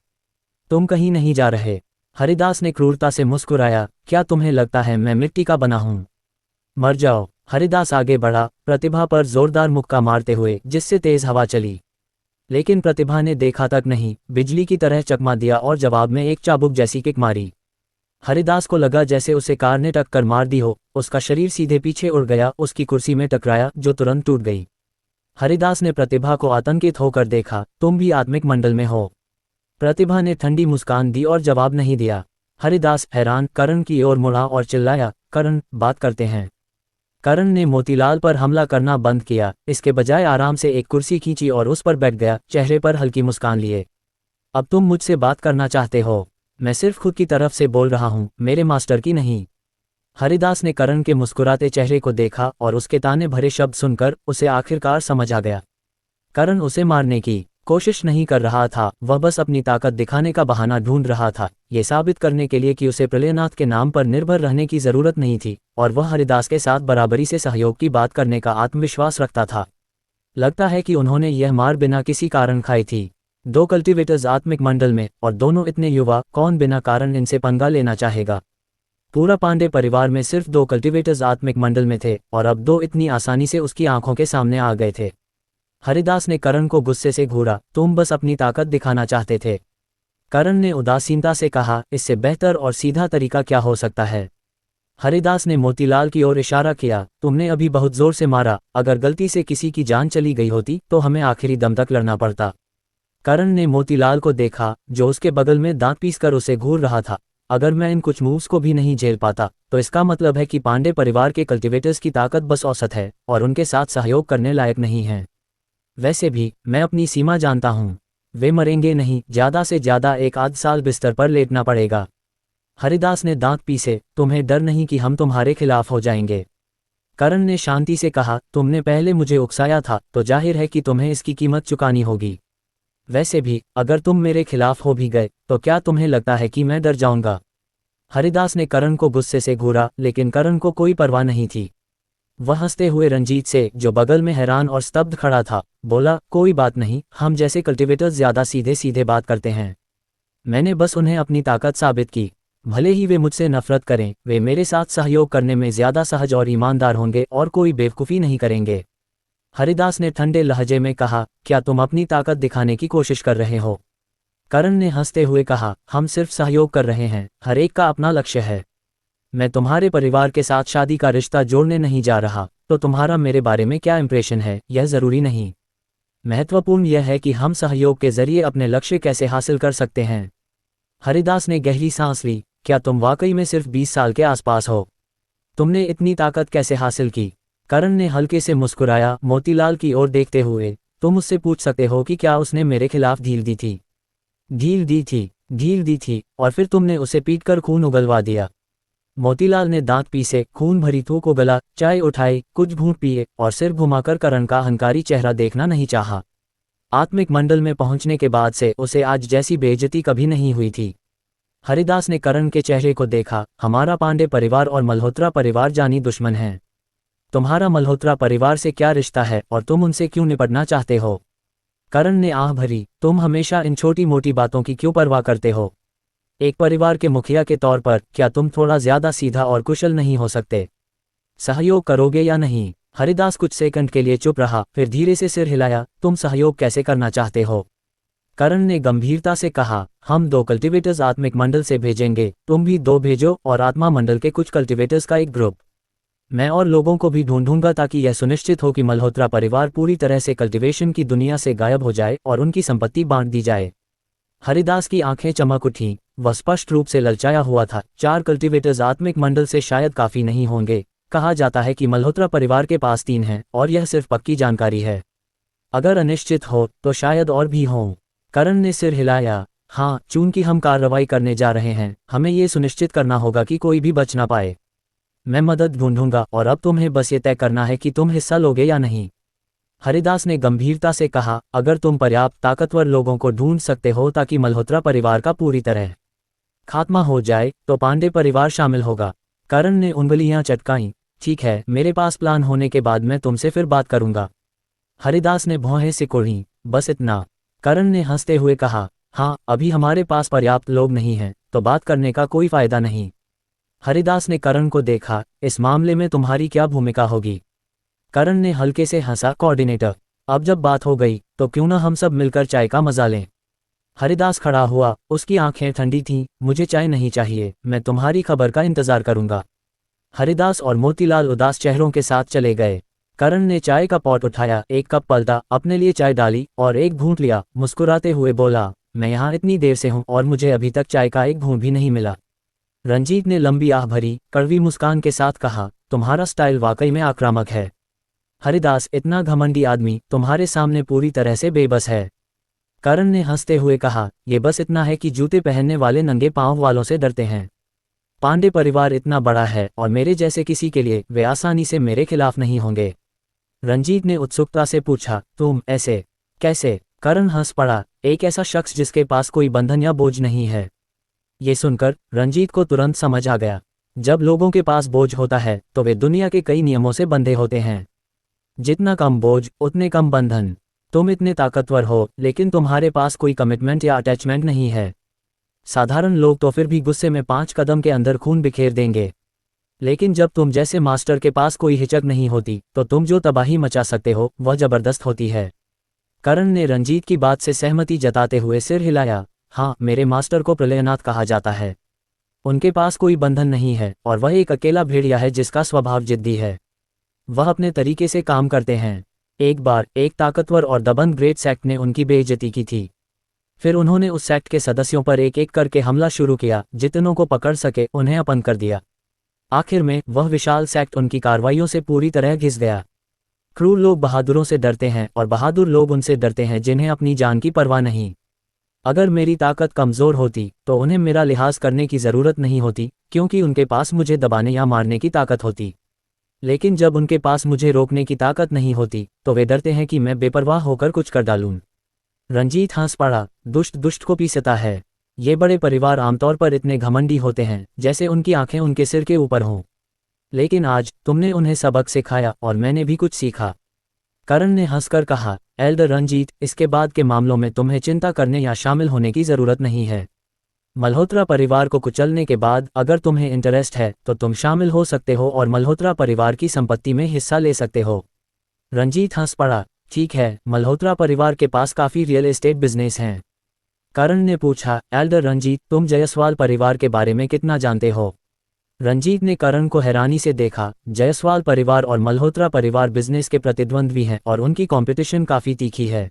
तुम कहीं नहीं जा रहे। हरिदास ने क्रूरता से मुस्कुराया, क्या तुम्हें लगता है मैं मिट्टी का बना हूं? मर जाओ। हरिदास आगे बढ़ा, प्रतिभा पर जोरदार मुक्का मारते हुए, जिससे तेज हवा चली। लेकिन प्रतिभा ने देखा तक नहीं, बिजली की तरह चकमा दिया और जवाब में एक चाबुक जैसी किक मारी। हरिदास को लगा जैसे उसे कार ने टक्कर मार दी हो, उसका शरीर सीधे पीछे उड़ गया, उसकी कुर्सी में टकराया जो तुरंत टूट गई। हरिदास ने प्रतिभा को आतंकित होकर देखा, तुम भी आत्मिक मंडल में हो? प्रतिभा ने ठंडी मुस्कान दी और जवाब नहीं दिया। हरिदास हैरान करण की ओर मुड़ा और चिल्लाया, करण, बात करते हैं। करण ने मोतीलाल पर हमला करना बंद किया, इसके बजाय आराम से एक कुर्सी खींची और उस पर बैठ गया, चेहरे पर हल्की मुस्कान लिए। अब तुम मुझसे बात करना चाहते हो? मैं सिर्फ खुद की तरफ से बोल रहा हूं, मेरे मास्टर की नहीं। हरिदास ने करण के मुस्कुराते चेहरे को देखा और उसके ताने भरे शब्द सुनकर उसे आखिरकार समझ आ गया। करण उसे मारने की कोशिश नहीं कर रहा था, वह बस अपनी ताकत दिखाने का बहाना ढूंढ रहा था, ये साबित करने के लिए कि उसे प्रलयनाथ के नाम पर निर्भर रहने की जरूरत नहीं थी और वह हरिदास के साथ बराबरी से सहयोग की बात करने का आत्मविश्वास रखता था। लगता है कि उन्होंने यह मार बिना किसी कारण खाई थी। 2 कल्टिवेटर्स आत्मिक मंडल में और दोनों इतने युवा, कौन बिना कारण इनसे पंगा लेना चाहेगा? पूरा पांडे परिवार में सिर्फ 2 कल्टिवेटर्स आत्मिक मंडल में थे और अब 2 इतनी आसानी से उसकी आंखों के सामने आ गए थे। हरिदास ने करण को गुस्से से घूरा, तुम बस अपनी ताकत दिखाना चाहते थे। करण ने उदासीनता से कहा, इससे बेहतर और सीधा तरीका क्या हो सकता है? हरिदास ने मोतीलाल की ओर इशारा किया, तुमने अभी बहुत जोर से मारा, अगर गलती से किसी की जान चली गई होती तो हमें आखिरी दम तक लड़ना पड़ता। करण ने मोतीलाल को देखा, जो उसके बगल में दांत पीसकर उसे घूर रहा था। अगर मैं इन कुछ मूव्स को भी नहीं झेल पाता तो इसका मतलब है कि पांडे परिवार के कल्टिवेटर्स की ताकत बस औसत है और उनके साथ सहयोग करने लायक नहीं है। वैसे भी मैं अपनी सीमा जानता हूं। वे मरेंगे नहीं, ज्यादा से ज्यादा 1 आध साल बिस्तर पर लेटना पड़ेगा। हरिदास ने दांत पीसे, तुम्हें डर नहीं कि हम तुम्हारे खिलाफ हो जाएंगे? करण ने शांति से कहा, तुमने पहले मुझे उकसाया था तो जाहिर है कि तुम्हें इसकी कीमत चुकानी होगी। वैसे भी अगर तुम मेरे खिलाफ हो भी गए तो क्या तुम्हें लगता है कि मैं डर जाऊंगा? हरिदास ने करण को गुस्से से घूरा, लेकिन करण को कोई परवाह नहीं थी। वह हंसते हुए रंजीत से, जो बगल में हैरान और स्तब्ध खड़ा था, बोला, कोई बात नहीं, हम जैसे कल्टिवेटर्स ज्यादा सीधे सीधे बात करते हैं। मैंने बस उन्हें अपनी ताकत साबित की। भले ही वे मुझसे नफरत करें, वे मेरे साथ सहयोग करने में ज्यादा सहज और ईमानदार होंगे और कोई बेवकूफ़ी नहीं करेंगे। हरिदास ने ठंडे लहजे में कहा, क्या तुम अपनी ताकत दिखाने की कोशिश कर रहे हो? करण ने हंसते हुए कहा, हम सिर्फ सहयोग कर रहे हैं, हर एक का अपना लक्ष्य है। मैं तुम्हारे परिवार के साथ शादी का रिश्ता जोड़ने नहीं जा रहा, तो तुम्हारा मेरे बारे में क्या इंप्रेशन है यह जरूरी नहीं। महत्वपूर्ण यह है कि हम सहयोग के जरिए अपने लक्ष्य कैसे हासिल कर सकते हैं। हरिदास ने गहरी सांस ली, क्या तुम वाकई में सिर्फ 20 साल के आसपास हो? तुमने इतनी ताकत कैसे हासिल की? करण ने हल्के से मुस्कुराया, मोतीलाल की ओर देखते हुए, तुम मुझसे पूछ सकते हो कि क्या उसने मेरे खिलाफ ढील दी थी? ढील दी थी और फिर तुमने उसे पीटकर खून उगलवा दिया। मोतीलाल ने दांत पीसे, खून भरी थूक उगला, चाय उठाई, कुछ घूंट पिए और सिर घुमाकर करण का अहंकारी चेहरा देखना नहीं चाहा। आत्मिक मंडल में पहुंचने के बाद से उसे आज जैसी बेइज्जती कभी नहीं हुई थी। हरिदास ने करण के चेहरे को देखा, हमारा पांडे परिवार और मल्होत्रा परिवार जानी दुश्मन हैं। तुम्हारा मल्होत्रा परिवार से क्या रिश्ता है और तुम उनसे क्यों निपटना चाहते हो? करण ने आह भरी, तुम हमेशा इन छोटी मोटी बातों की क्यों परवाह करते हो? एक परिवार के मुखिया के तौर पर क्या तुम थोड़ा ज्यादा सीधा और कुशल नहीं हो सकते? सहयोग करोगे या नहीं? हरिदास कुछ सेकंड के लिए चुप रहा, फिर धीरे से सिर हिलाया, तुम सहयोग कैसे करना चाहते हो? करण ने गंभीरता से कहा, हम 2 कल्टिवेटर्स आत्मिक मंडल से भेजेंगे, तुम भी 2 भेजो और आत्मा मंडल के कुछ कल्टिवेटर्स का एक ग्रुप। मैं और लोगों को भी ढूंढूंगा ताकि यह सुनिश्चित हो कि मल्होत्रा परिवार पूरी तरह से कल्टीवेशन की दुनिया से गायब हो जाए और उनकी संपत्ति बांट दी जाए। हरिदास की आंखें चमक उठीं, वह स्पष्ट रूप से ललचाया हुआ था। 4 कल्टीवेटर्स आत्मिक मंडल से शायद काफ़ी नहीं होंगे। कहा जाता है कि मल्होत्रा परिवार के पास 3 हैं और यह सिर्फ पक्की जानकारी है। अगर अनिश्चित हो तो शायद और भी हों। करण ने सिर हिलाया। हाँ, चूंकि हम कार्रवाई करने जा रहे हैं, हमें ये सुनिश्चित करना होगा कि कोई भी बच ना पाए। मैं मदद ढूंढूंगा और अब तुम्हें बस ये तय करना है कि तुम हिस्सा लोगे या नहीं। हरिदास ने गंभीरता से कहा, अगर तुम पर्याप्त ताकतवर लोगों को ढूंढ सकते हो ताकि मल्होत्रा परिवार का पूरी तरह खात्मा हो जाए, तो पांडे परिवार शामिल होगा। करण ने उंगलियां चटकाईं। ठीक है, मेरे पास प्लान होने के बाद मैं तुमसे फिर बात करूंगा। हरिदास ने भौहें सिकोड़ी। बस इतना? करण ने हंसते हुए कहा, हाँ, अभी हमारे पास पर्याप्त लोग नहीं हैं, तो बात करने का कोई फायदा नहीं। हरिदास ने करण को देखा, इस मामले में तुम्हारी क्या भूमिका होगी? करण ने हल्के से हंसा, कोऑर्डिनेटर। अब जब बात हो गई तो क्यों ना हम सब मिलकर चाय का मजा लें। हरिदास खड़ा हुआ, उसकी आंखें ठंडी थीं। मुझे चाय नहीं चाहिए, मैं तुम्हारी खबर का इंतजार करूंगा। हरिदास और मोतीलाल उदास चेहरों के साथ चले गए। करण ने चाय का पॉट उठाया, एक कप पलटा, अपने लिए चाय डाली और एक घूंट लिया। मुस्कुराते हुए बोला, मैं यहाँ इतनी देर से हूँ और मुझे अभी तक चाय का एक घूंट भी नहीं मिला। रंजीत ने लंबी आह भरी, कड़वी मुस्कान के साथ कहा, तुम्हारा स्टाइल वाकई में आक्रामक है। हरिदास, इतना घमंडी आदमी तुम्हारे सामने पूरी तरह से बेबस है। करण ने हंसते हुए कहा, यह बस इतना है कि जूते पहनने वाले नंगे पांव वालों से डरते हैं। पांडे परिवार इतना बड़ा है और मेरे जैसे किसी के लिए वे आसानी से मेरे खिलाफ नहीं होंगे। रंजीत ने उत्सुकता से पूछा, तुम ऐसे कैसे? करण हंस पड़ा, एक ऐसा शख्स जिसके पास कोई बंधन या बोझ नहीं है। ये सुनकर रंजीत को तुरंत समझ आ गया। जब लोगों के पास बोझ होता है तो वे दुनिया के कई नियमों से बंधे होते हैं। जितना कम बोझ उतने कम बंधन। तुम इतने ताकतवर हो लेकिन तुम्हारे पास कोई कमिटमेंट या अटैचमेंट नहीं है। साधारण लोग तो फिर भी गुस्से में 5 कदम के अंदर खून बिखेर देंगे, लेकिन जब तुम जैसे मास्टर के पास कोई हिचक नहीं होती तो तुम जो तबाही मचा सकते हो वह जबरदस्त होती है। करण ने रंजीत की बात से सहमति जताते हुए सिर हिलाया। हाँ, मेरे मास्टर को प्रलयनाथ कहा जाता है। उनके पास कोई बंधन नहीं है और वह एक अकेला भेड़िया है जिसका स्वभाव जिद्दी है। वह अपने तरीके से काम करते हैं। एक बार एक ताकतवर और दबंग ग्रेट सेक्ट ने उनकी बेइज्जती की थी। फिर उन्होंने उस सेक्ट के सदस्यों पर एक एक करके हमला शुरू किया, जितनों को पकड़ सके उन्हें अपन कर दिया। आखिर में वह विशाल सेक्ट उनकी कार्रवाइयों से पूरी तरह घिस गया। क्रूर लोग बहादुरों से डरते हैं और बहादुर लोग उनसे डरते हैं जिन्हें अपनी जान की परवाह नहीं। अगर मेरी ताकत कमज़ोर होती तो उन्हें मेरा लिहाज करने की ज़रूरत नहीं होती, क्योंकि उनके पास मुझे दबाने या मारने की ताकत होती। लेकिन जब उनके पास मुझे रोकने की ताकत नहीं होती तो वे डरते हैं कि मैं बेपरवाह होकर कुछ कर डालूं। रंजीत हंस पड़ा, दुष्ट दुष्ट को पीसता है। ये बड़े परिवार आमतौर पर इतने घमंडी होते हैं जैसे उनकी आंखें उनके सिर के ऊपर हों। लेकिन आज तुमने उन्हें सबक सिखाया और मैंने भी कुछ सीखा। करण ने हंसकर कहा, एल्डर रंजीत, इसके बाद के मामलों में तुम्हें चिंता करने या शामिल होने की ज़रूरत नहीं है। मल्होत्रा परिवार को कुचलने के बाद अगर तुम्हें इंटरेस्ट है तो तुम शामिल हो सकते हो और मल्होत्रा परिवार की संपत्ति में हिस्सा ले सकते हो। रंजीत हंस पड़ा, ठीक है, मल्होत्रा परिवार के पास काफ़ी रियल एस्टेट बिजनेस हैं। करण ने पूछा, एल्डर रंजीत, तुम जायसवाल परिवार के बारे में कितना जानते हो? रंजीत ने करण को हैरानी से देखा। जायसवाल परिवार और मल्होत्रा परिवार बिजनेस के प्रतिद्वंद्वी हैं और उनकी कंपटीशन काफ़ी तीखी है।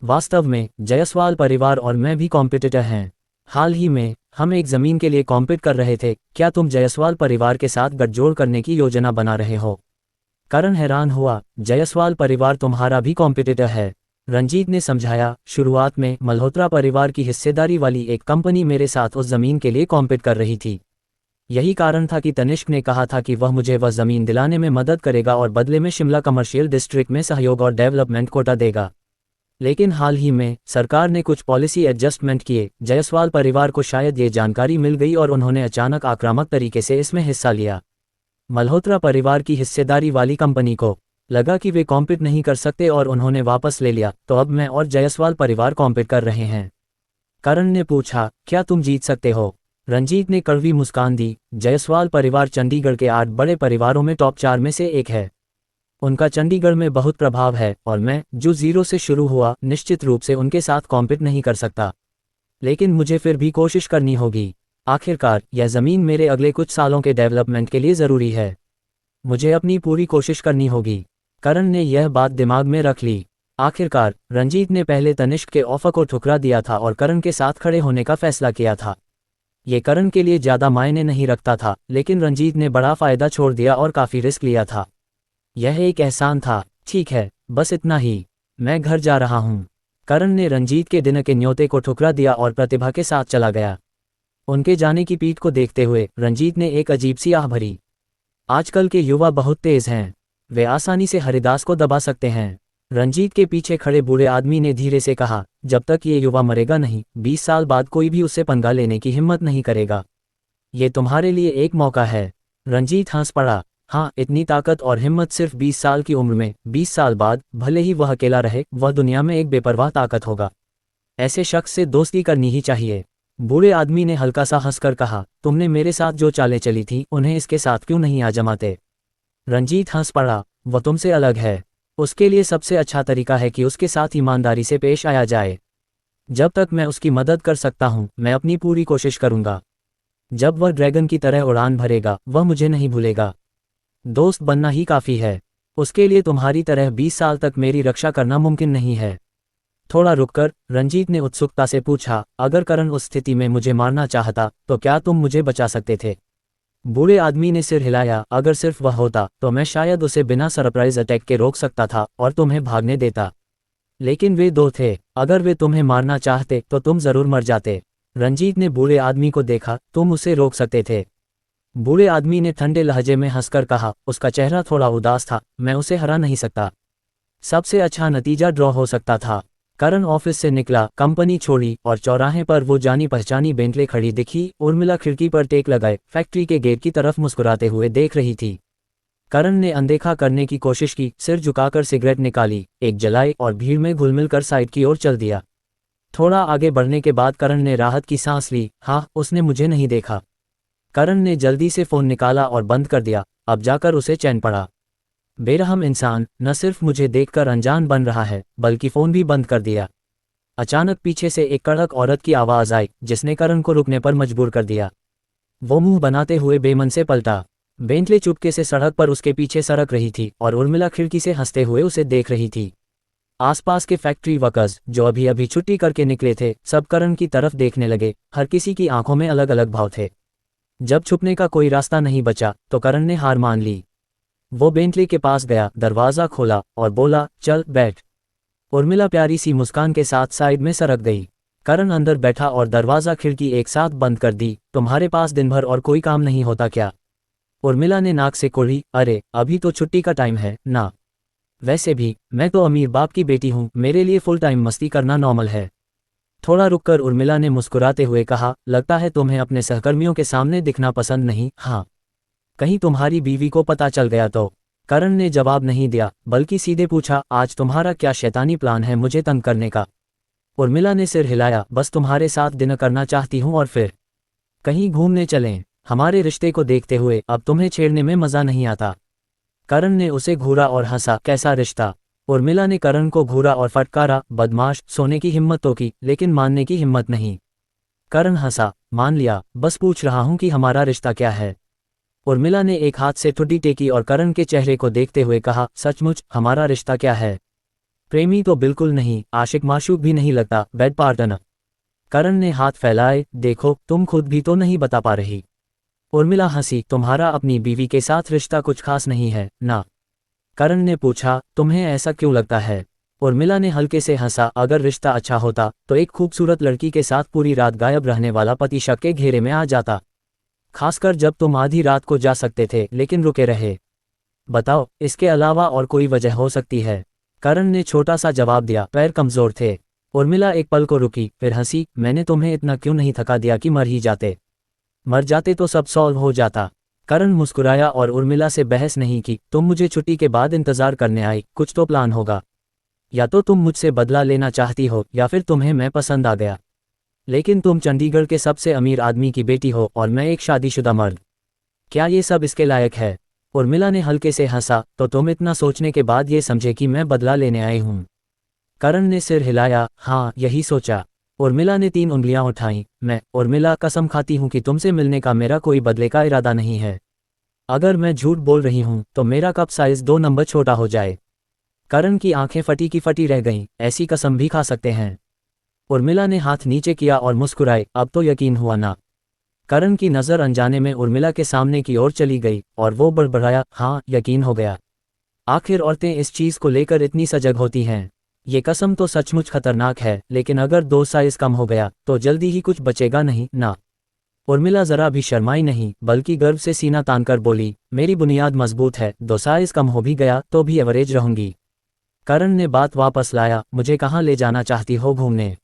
वास्तव में जायसवाल परिवार और मैं भी कॉम्पिटिटर हैं। हाल ही में हम एक ज़मीन के लिए कॉम्पीट कर रहे थे। क्या तुम जायसवाल परिवार के साथ गठजोड़ करने की योजना बना रहे हो? करण हैरान हुआ, जायसवाल परिवार तुम्हारा भी कॉम्पिटिटर है? रंजीत ने समझाया, शुरुआत में मल्होत्रा परिवार की हिस्सेदारी वाली एक कंपनी मेरे साथ उस ज़मीन के लिए कॉम्पीट कर रही थी। यही कारण था कि तनिष्क ने कहा था कि वह मुझे वह ज़मीन दिलाने में मदद करेगा और बदले में शिमला कमर्शियल डिस्ट्रिक्ट में सहयोग और डेवलपमेंट कोटा देगा। लेकिन हाल ही में सरकार ने कुछ पॉलिसी एडजस्टमेंट किए। जायसवाल परिवार को शायद ये जानकारी मिल गई और उन्होंने अचानक आक्रामक तरीके से इसमें हिस्सा लिया। मल्होत्रा परिवार की हिस्सेदारी वाली कंपनी को लगा कि वे कॉम्पीट नहीं कर सकते और उन्होंने वापस ले लिया, तो अब मैं और जायसवाल परिवार कॉम्पीट कर रहे हैं। करण ने पूछा, क्या तुम जीत सकते हो? रंजीत ने कड़वी मुस्कान दी, जायसवाल परिवार चंडीगढ़ के 8 बड़े परिवारों में टॉप 4 में से एक है। उनका चंडीगढ़ में बहुत प्रभाव है और मैं, जो जीरो से शुरू हुआ, निश्चित रूप से उनके साथ कॉम्पीट नहीं कर सकता। लेकिन मुझे फिर भी कोशिश करनी होगी। आखिरकार यह ज़मीन मेरे अगले कुछ सालों के डेवलपमेंट के लिए ज़रूरी है। मुझे अपनी पूरी कोशिश करनी होगी। करण ने यह बात दिमाग में रख ली। आखिरकार रंजीत ने पहले तनिष्क के ऑफर को ठुकरा दिया था और करण के साथ खड़े होने का फैसला किया था। ये करण के लिए ज़्यादा मायने नहीं रखता था, लेकिन रंजीत ने बड़ा फ़ायदा छोड़ दिया और काफ़ी रिस्क लिया था। यह एक एहसान था। ठीक है, बस इतना ही, मैं घर जा रहा हूँ। करण ने रंजीत के डिनर के न्योते को ठुकरा दिया और प्रतिभा के साथ चला गया। उनके जाने की पीठ को देखते हुए रंजीत ने एक अजीब सी आह भरी। आजकल के युवा बहुत तेज हैं, वे आसानी से हरिदास को दबा सकते हैं। रंजीत के पीछे खड़े बूढ़े आदमी ने धीरे से कहा, जब तक ये युवा मरेगा नहीं, 20 साल बाद कोई भी उससे पंगा लेने की हिम्मत नहीं करेगा। ये तुम्हारे लिए एक मौका है। रंजीत हंस पड़ा। हाँ, इतनी ताकत और हिम्मत सिर्फ 20 साल की उम्र में, 20 साल बाद भले ही वह अकेला रहे, वह दुनिया में एक बेपरवाह ताकत होगा। ऐसे शख्स से दोस्ती करनी ही चाहिए। बूढ़े आदमी ने हल्का सा हंसकर कहा, तुमने मेरे साथ जो चालें चली थी उन्हें इसके साथ क्यों नहीं आजमाते? रंजीत हंस पड़ा। वह तुमसे अलग है। उसके लिए सबसे अच्छा तरीका है कि उसके साथ ईमानदारी से पेश आया जाए। जब तक मैं उसकी मदद कर सकता हूं, मैं अपनी पूरी कोशिश करूंगा। जब वह ड्रैगन की तरह उड़ान भरेगा, वह मुझे नहीं भूलेगा। दोस्त बनना ही काफ़ी है। उसके लिए तुम्हारी तरह 20 साल तक मेरी रक्षा करना मुमकिन नहीं है। थोड़ा रुककर रंजीत ने उत्सुकता से पूछा, अगर करण उस स्थिति में मुझे मारना चाहता, तो क्या तुम मुझे बचा सकते थे? बूढ़े आदमी ने सिर हिलाया। अगर सिर्फ वह होता तो मैं शायद उसे बिना सरप्राइज अटैक के रोक सकता था और तुम्हें भागने देता। लेकिन वे दो थे, अगर वे तुम्हें मारना चाहते तो तुम जरूर मर जाते। रंजीत ने बूढ़े आदमी को देखा। तुम उसे रोक सकते थे? बूढ़े आदमी ने ठंडे लहजे में हंसकर कहा, उसका चेहरा थोड़ा उदास था। मैं उसे हरा नहीं सकता। सबसे अच्छा नतीजा ड्रॉ हो सकता था। करण ऑफिस से निकला, कंपनी छोड़ी और चौराहे पर वो जानी पहचानी बेंटले खड़ी दिखी। उर्मिला खिड़की पर टेक लगाए फैक्ट्री के गेट की तरफ मुस्कुराते हुए देख रही थी। करण ने अनदेखा करने की कोशिश की, सिर झुकाकर सिगरेट निकाली, एक जलाई और भीड़ में घुल-मिल कर साइड की ओर चल दिया। थोड़ा आगे बढ़ने के बाद करण ने राहत की सांस ली। हाँ, उसने मुझे नहीं देखा। करण ने जल्दी से फ़ोन निकाला और बंद कर दिया। अब जाकर उसे चैन पड़ा। बेरहम इंसान न सिर्फ मुझे देखकर अनजान बन रहा है, बल्कि फ़ोन भी बंद कर दिया। अचानक पीछे से एक कड़क औरत की आवाज़ आई, जिसने करण को रुकने पर मजबूर कर दिया। वो मुंह बनाते हुए बेमन से पलटा। बेंटले चुपके से सड़क पर उसके पीछे सरक रही थी और उर्मिला खिड़की से हंसते हुए उसे देख रही थी। आसपास के फैक्ट्री वर्कर्स, जो अभी अभी छुट्टी करके निकले थे, सब करण की तरफ देखने लगे। हर किसी की आंखों में अलग अलग भाव थे। जब छुपने का कोई रास्ता नहीं बचा तो करण ने हार मान ली। वो बेंटले के पास गया, दरवाज़ा खोला और बोला, चल बैठ। उर्मिला प्यारी सी मुस्कान के साथ साइड में सरक गई। करण अंदर बैठा और दरवाज़ा खिड़की एक साथ बंद कर दी। तुम्हारे पास दिन भर और कोई काम नहीं होता क्या? उर्मिला ने नाक से कुड़ी। अरे, अभी तो छुट्टी का टाइम है ना। वैसे भी मैं तो अमीर बाप की बेटी हूँ, मेरे लिए फुल टाइम मस्ती करना नॉर्मल है। थोड़ा रुककर उर्मिला ने मुस्कुराते हुए कहा, लगता है तुम्हें अपने सहकर्मियों के सामने दिखना पसंद नहीं। हाँ, कहीं तुम्हारी बीवी को पता चल गया तो? करण ने जवाब नहीं दिया, बल्कि सीधे पूछा, आज तुम्हारा क्या शैतानी प्लान है मुझे तंग करने का? उर्मिला ने सिर हिलाया। बस तुम्हारे साथ डिनर करना चाहती हूँ और फिर कहीं घूमने चलें। हमारे रिश्ते को देखते हुए अब तुम्हें छेड़ने में मज़ा नहीं आता। करण ने उसे घूरा और हंसा। कैसा रिश्ता? उर्मिला ने करण को घूरा और फटकारा। बदमाश, सोने की हिम्मत तो की, लेकिन मानने की हिम्मत नहीं। करण हंसा। मान लिया, बस पूछ रहा हूं कि हमारा रिश्ता क्या है। उर्मिला ने एक हाथ से ठुड्डी टेकी और करण के चेहरे को देखते हुए कहा, सचमुच हमारा रिश्ता क्या है? प्रेमी तो बिल्कुल नहीं, आशिक माशूक भी नहीं लगता, बेड पार्टनर। करण ने हाथ फैलाए। देखो, तुम खुद भी तो नहीं बता पा रही। उर्मिला हंसी। तुम्हारा अपनी बीवी के साथ रिश्ता कुछ खास नहीं है ना? करण ने पूछा। तुम्हें ऐसा क्यों लगता है? उर्मिला ने हल्के से हंसा। अगर रिश्ता अच्छा होता तो एक खूबसूरत लड़की के साथ पूरी रात गायब रहने वाला पति शक के घेरे में आ जाता, खासकर जब तुम आधी रात को जा सकते थे लेकिन रुके रहे। बताओ, इसके अलावा और कोई वजह हो सकती है? करण ने छोटा सा जवाब दिया। पैर कमजोर थे। उर्मिला एक पल को रुकी, फिर हंसी। मैंने तुम्हें इतना क्यों नहीं थका दिया कि मर ही जाते? मर जाते तो सब सॉल्व हो जाता। करण मुस्कुराया और उर्मिला से बहस नहीं की। तुम मुझे छुट्टी के बाद इंतजार करने आई, कुछ तो प्लान होगा। या तो तुम मुझसे बदला लेना चाहती हो या फिर तुम्हें मैं पसंद आ गया। लेकिन तुम चंडीगढ़ के सबसे अमीर आदमी की बेटी हो और मैं एक शादीशुदा मर्द। क्या ये सब इसके लायक है? उर्मिला ने हल्के से हंसा। तो तुम इतना सोचने के बाद ये समझे कि मैं बदला लेने आई हूँ? करण ने सिर हिलाया। हाँ, यही सोचा। उर्मिला ने 3 उंगलियां उठाईं। मैं, उर्मिला, कसम खाती हूँ कि तुमसे मिलने का मेरा कोई बदले का इरादा नहीं है। अगर मैं झूठ बोल रही हूँ तो मेरा कप साइज 2 नंबर छोटा हो जाए। करण की आंखें फटी की फटी रह गईं, ऐसी कसम भी खा सकते हैं? उर्मिला ने हाथ नीचे किया और मुस्कुराई, अब तो यकीन हुआ ना? करण की नज़र अनजाने में उर्मिला के सामने की ओर चली गई और वो बड़बड़ाया, हाँ यकीन हो गया। आखिर औरतें इस चीज़ को लेकर इतनी सजग होती हैं। ये कसम तो सचमुच खतरनाक है, लेकिन अगर 2 साइज कम हो गया तो जल्दी ही कुछ बचेगा नहीं ना? उर्मिला जरा भी शर्माई नहीं, बल्कि गर्व से सीना तानकर बोली, मेरी बुनियाद मजबूत है, 2 साइज कम हो भी गया तो भी एवरेज रहूंगी। करण ने बात वापस लाया, मुझे कहाँ ले जाना चाहती हो घूमने?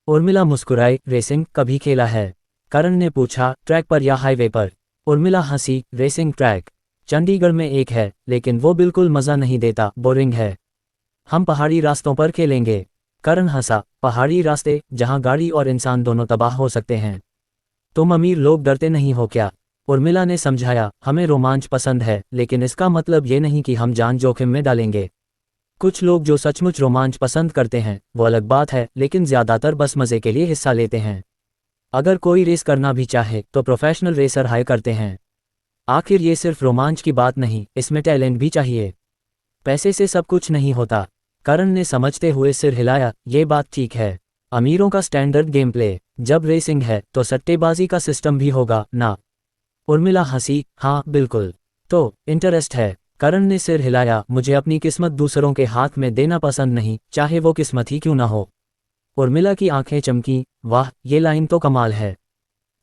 उर्मिला मुस्कुराई, रेसिंग कभी खेला है? करण ने पूछा, ट्रैक पर या हाईवे पर? उर्मिला हंसी, रेसिंग ट्रैक चंडीगढ़ में एक है, लेकिन वो बिल्कुल मज़ा नहीं देता, बोरिंग है। हम पहाड़ी रास्तों पर खेलेंगे। करण हंसा, पहाड़ी रास्ते जहां गाड़ी और इंसान दोनों तबाह हो सकते हैं? तुम अमीर लोग डरते नहीं हो क्या? उर्मिला ने समझाया, हमें रोमांच पसंद है, लेकिन इसका मतलब ये नहीं कि हम जान जोखिम में डालेंगे। कुछ लोग जो सचमुच रोमांच पसंद करते हैं वो अलग बात है, लेकिन ज़्यादातर बस मज़े के लिए हिस्सा लेते हैं। अगर कोई रेस करना भी चाहे तो प्रोफेशनल रेसर हायर करते हैं। आखिर ये सिर्फ रोमांच की बात नहीं, इसमें टैलेंट भी चाहिए। पैसे से सब कुछ नहीं होता। करण ने समझते हुए सिर हिलाया, ये बात ठीक है। अमीरों का स्टैंडर्ड गेम प्ले, जब रेसिंग है तो सट्टेबाजी का सिस्टम भी होगा ना? उर्मिला हंसी, हाँ बिल्कुल। तो इंटरेस्ट है? करण ने सिर हिलाया, मुझे अपनी किस्मत दूसरों के हाथ में देना पसंद नहीं, चाहे वो किस्मत ही क्यों ना हो। उर्मिला की आंखें चमकी, वाह ये लाइन तो कमाल है।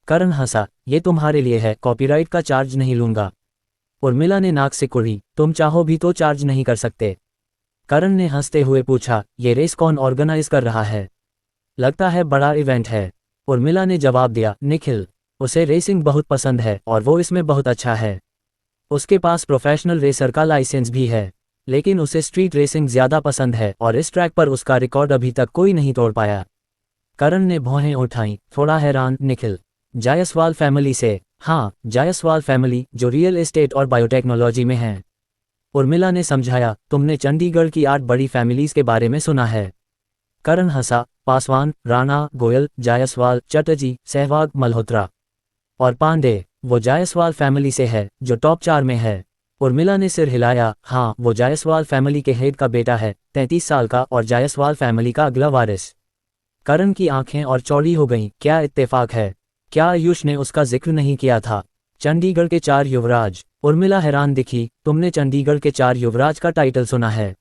करण हंसा, ये तुम्हारे लिए है, कॉपीराइट का चार्ज नहीं लूंगा। उर्मिला ने नाक से कुड़ी, तुम चाहो भी तो चार्ज नहीं कर सकते। करण ने हंसते हुए पूछा, ये रेस कौन ऑर्गेनाइज कर रहा है? लगता है बड़ा इवेंट है। उर्मिला ने जवाब दिया, निखिल। उसे रेसिंग बहुत पसंद है और वो इसमें बहुत अच्छा है। उसके पास प्रोफेशनल रेसर का लाइसेंस भी है, लेकिन उसे स्ट्रीट रेसिंग ज़्यादा पसंद है और इस ट्रैक पर उसका रिकॉर्ड अभी तक कोई नहीं तोड़ पाया। करण ने भौहें उठाईं, थोड़ा हैरान, निखिल जायसवाल फैमिली से? हाँ, जायसवाल फैमिली, जो रियल एस्टेट और बायोटेक्नोलॉजी में है। उर्मिला ने समझाया, तुमने चंडीगढ़ की 8 बड़ी फैमिलीज के बारे में सुना है? करण हंसा, पासवान, राणा, गोयल, जायसवाल, चटर्जी, सहवाग, मल्होत्रा और पांडे। वो जायसवाल फैमिली से है, जो टॉप 4 में है। उर्मिला ने सिर हिलाया, हाँ वो जायसवाल फैमिली के हेड का बेटा है, 33 साल का, और जायसवाल फैमिली का अगला वारिस। करण की आंखें और चौड़ी हो गईं, क्या इत्तेफाक है। क्या आयुष ने उसका जिक्र नहीं किया था? चंडीगढ़ के 4 युवराज। उर्मिला हैरान दिखी, तुमने चंडीगढ़ के 4 युवराज का टाइटल सुना है?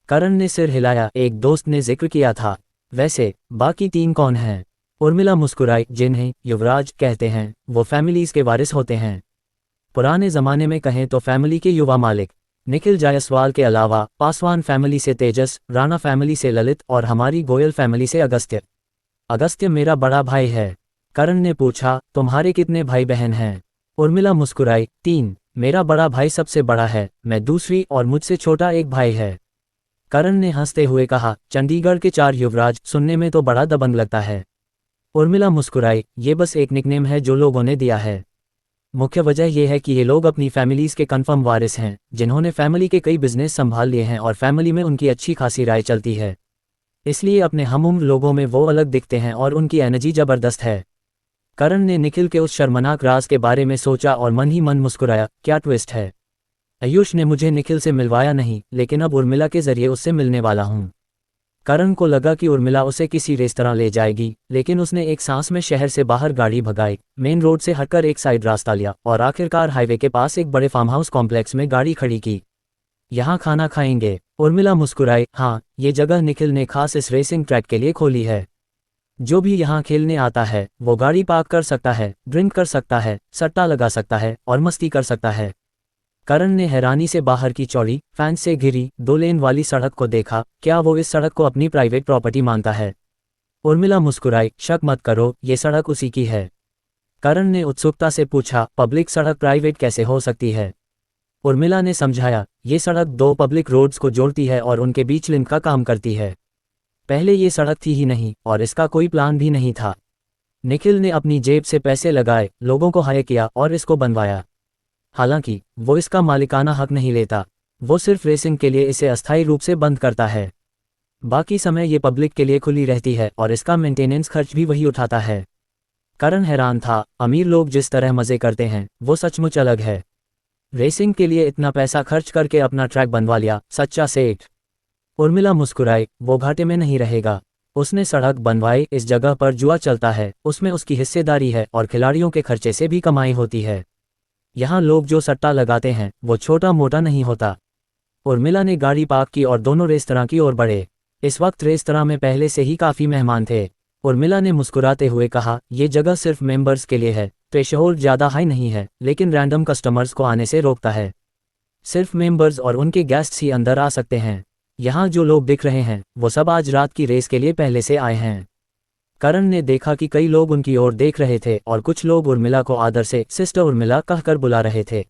करण ने सिर हिलाया, एक दोस्त ने जिक्र किया था। वैसे बाकी 3 कौन हैं? उर्मिला मुस्कुराई, जिन्हें युवराज कहते हैं वो फैमिलीज के वारिस होते हैं। पुराने ज़माने में कहें तो फैमिली के युवा मालिक। निखिल जायसवाल के अलावा पासवान फैमिली से तेजस, राणा फैमिली से ललित और हमारी गोयल फैमिली से अगस्त्य। अगस्त्य मेरा बड़ा भाई है। करण ने पूछा, तुम्हारे कितने भाई बहन हैं? उर्मिला मुस्कुराई, 3। मेरा बड़ा भाई सबसे बड़ा है, मैं दूसरी और मुझसे छोटा एक भाई है। करण ने हंसते हुए कहा, चंडीगढ़ के 4 युवराज सुनने में तो बड़ा दबंग लगता है। उर्मिला मुस्कुराई, ये बस एक निकनेम है जो लोगों ने दिया है। मुख्य वजह यह है कि ये लोग अपनी फैमिलीज के कन्फर्म वारिस हैं, जिन्होंने फैमिली के कई बिजनेस संभाल लिए हैं और फैमिली में उनकी अच्छी खासी राय चलती है। इसलिए अपने हमउम्र लोगों में वो अलग दिखते हैं और उनकी एनर्जी जबरदस्त है। करण ने निखिल के उस शर्मनाक राज के बारे में सोचा और मन ही मन मुस्कुराया, क्या ट्विस्ट है। आयुष ने मुझे निखिल से मिलवाया नहीं, लेकिन अब उर्मिला के जरिए उससे मिलने वाला हूँ। करण को लगा कि उर्मिला उसे किसी रेस्तरां ले जाएगी, लेकिन उसने एक सांस में शहर से बाहर गाड़ी भगाई, मेन रोड से हटकर एक साइड रास्ता लिया और आखिरकार हाईवे के पास एक बड़े फार्म हाउस कॉम्प्लेक्स में गाड़ी खड़ी की। यहाँ खाना खाएंगे? उर्मिला मुस्कुराई, हाँ, ये जगह निखिल ने खास इस रेसिंग ट्रैक के लिए खोली है। जो भी यहाँ खेलने आता है वो गाड़ी पार्क कर सकता है, ड्रिंक कर सकता है, सट्टा लगा सकता है और मस्ती कर सकता है। करण ने हैरानी से बाहर की चौड़ी, फैंस से घिरी 2 लेन वाली सड़क को देखा, क्या वो इस सड़क को अपनी प्राइवेट प्रॉपर्टी मानता है? उर्मिला मुस्कुराई, शक मत करो, ये सड़क उसी की है। करण ने उत्सुकता से पूछा, पब्लिक सड़क प्राइवेट कैसे हो सकती है? उर्मिला ने समझाया, ये सड़क 2 पब्लिक रोड्स को जोड़ती है और उनके बीच लिंक का काम करती है। पहले ये सड़क थी ही नहीं और इसका कोई प्लान भी नहीं था। निखिल ने अपनी जेब से पैसे लगाए, लोगों को हायर किया और इसको बनवाया। हालांकि वो इसका मालिकाना हक नहीं लेता, वो सिर्फ रेसिंग के लिए इसे अस्थायी रूप से बंद करता है। बाकी समय ये पब्लिक के लिए खुली रहती है और इसका मेंटेनेंस खर्च भी वही उठाता है। करण हैरान था, अमीर लोग जिस तरह मज़े करते हैं वो सचमुच अलग है। रेसिंग के लिए इतना पैसा खर्च करके अपना ट्रैक बनवा लिया, सच्चा सेठ। उर्मिला मुस्कुराई, वो घाटे में नहीं रहेगा। उसने सड़क बनवाई, इस जगह पर जुआ चलता है, उसमें उसकी हिस्सेदारी है और खिलाड़ियों के खर्चे से भी कमाई होती है। यहाँ लोग जो सट्टा लगाते हैं वो छोटा मोटा नहीं होता। उर्मिला ने गाड़ी पार्क की और दोनों रेस्तरां की ओर बढ़े। इस वक्त रेस्तरां में पहले से ही काफ़ी मेहमान थे। उर्मिला ने मुस्कुराते हुए कहा, ये जगह सिर्फ मेंबर्स के लिए है, थ्रेशोल्ड ज़्यादा हाई नहीं है, लेकिन रैंडम कस्टमर्स को आने से रोकता है। सिर्फ मेंबर्स और उनके गेस्ट्स ही अंदर आ सकते हैं। यहाँ जो लोग दिख रहे हैं वो सब आज रात की रेस के लिए पहले से आए हैं। करण ने देखा कि कई लोग उनकी ओर देख रहे थे और कुछ लोग उर्मिला को आदर से सिस्टर उर्मिला कहकर बुला रहे थे।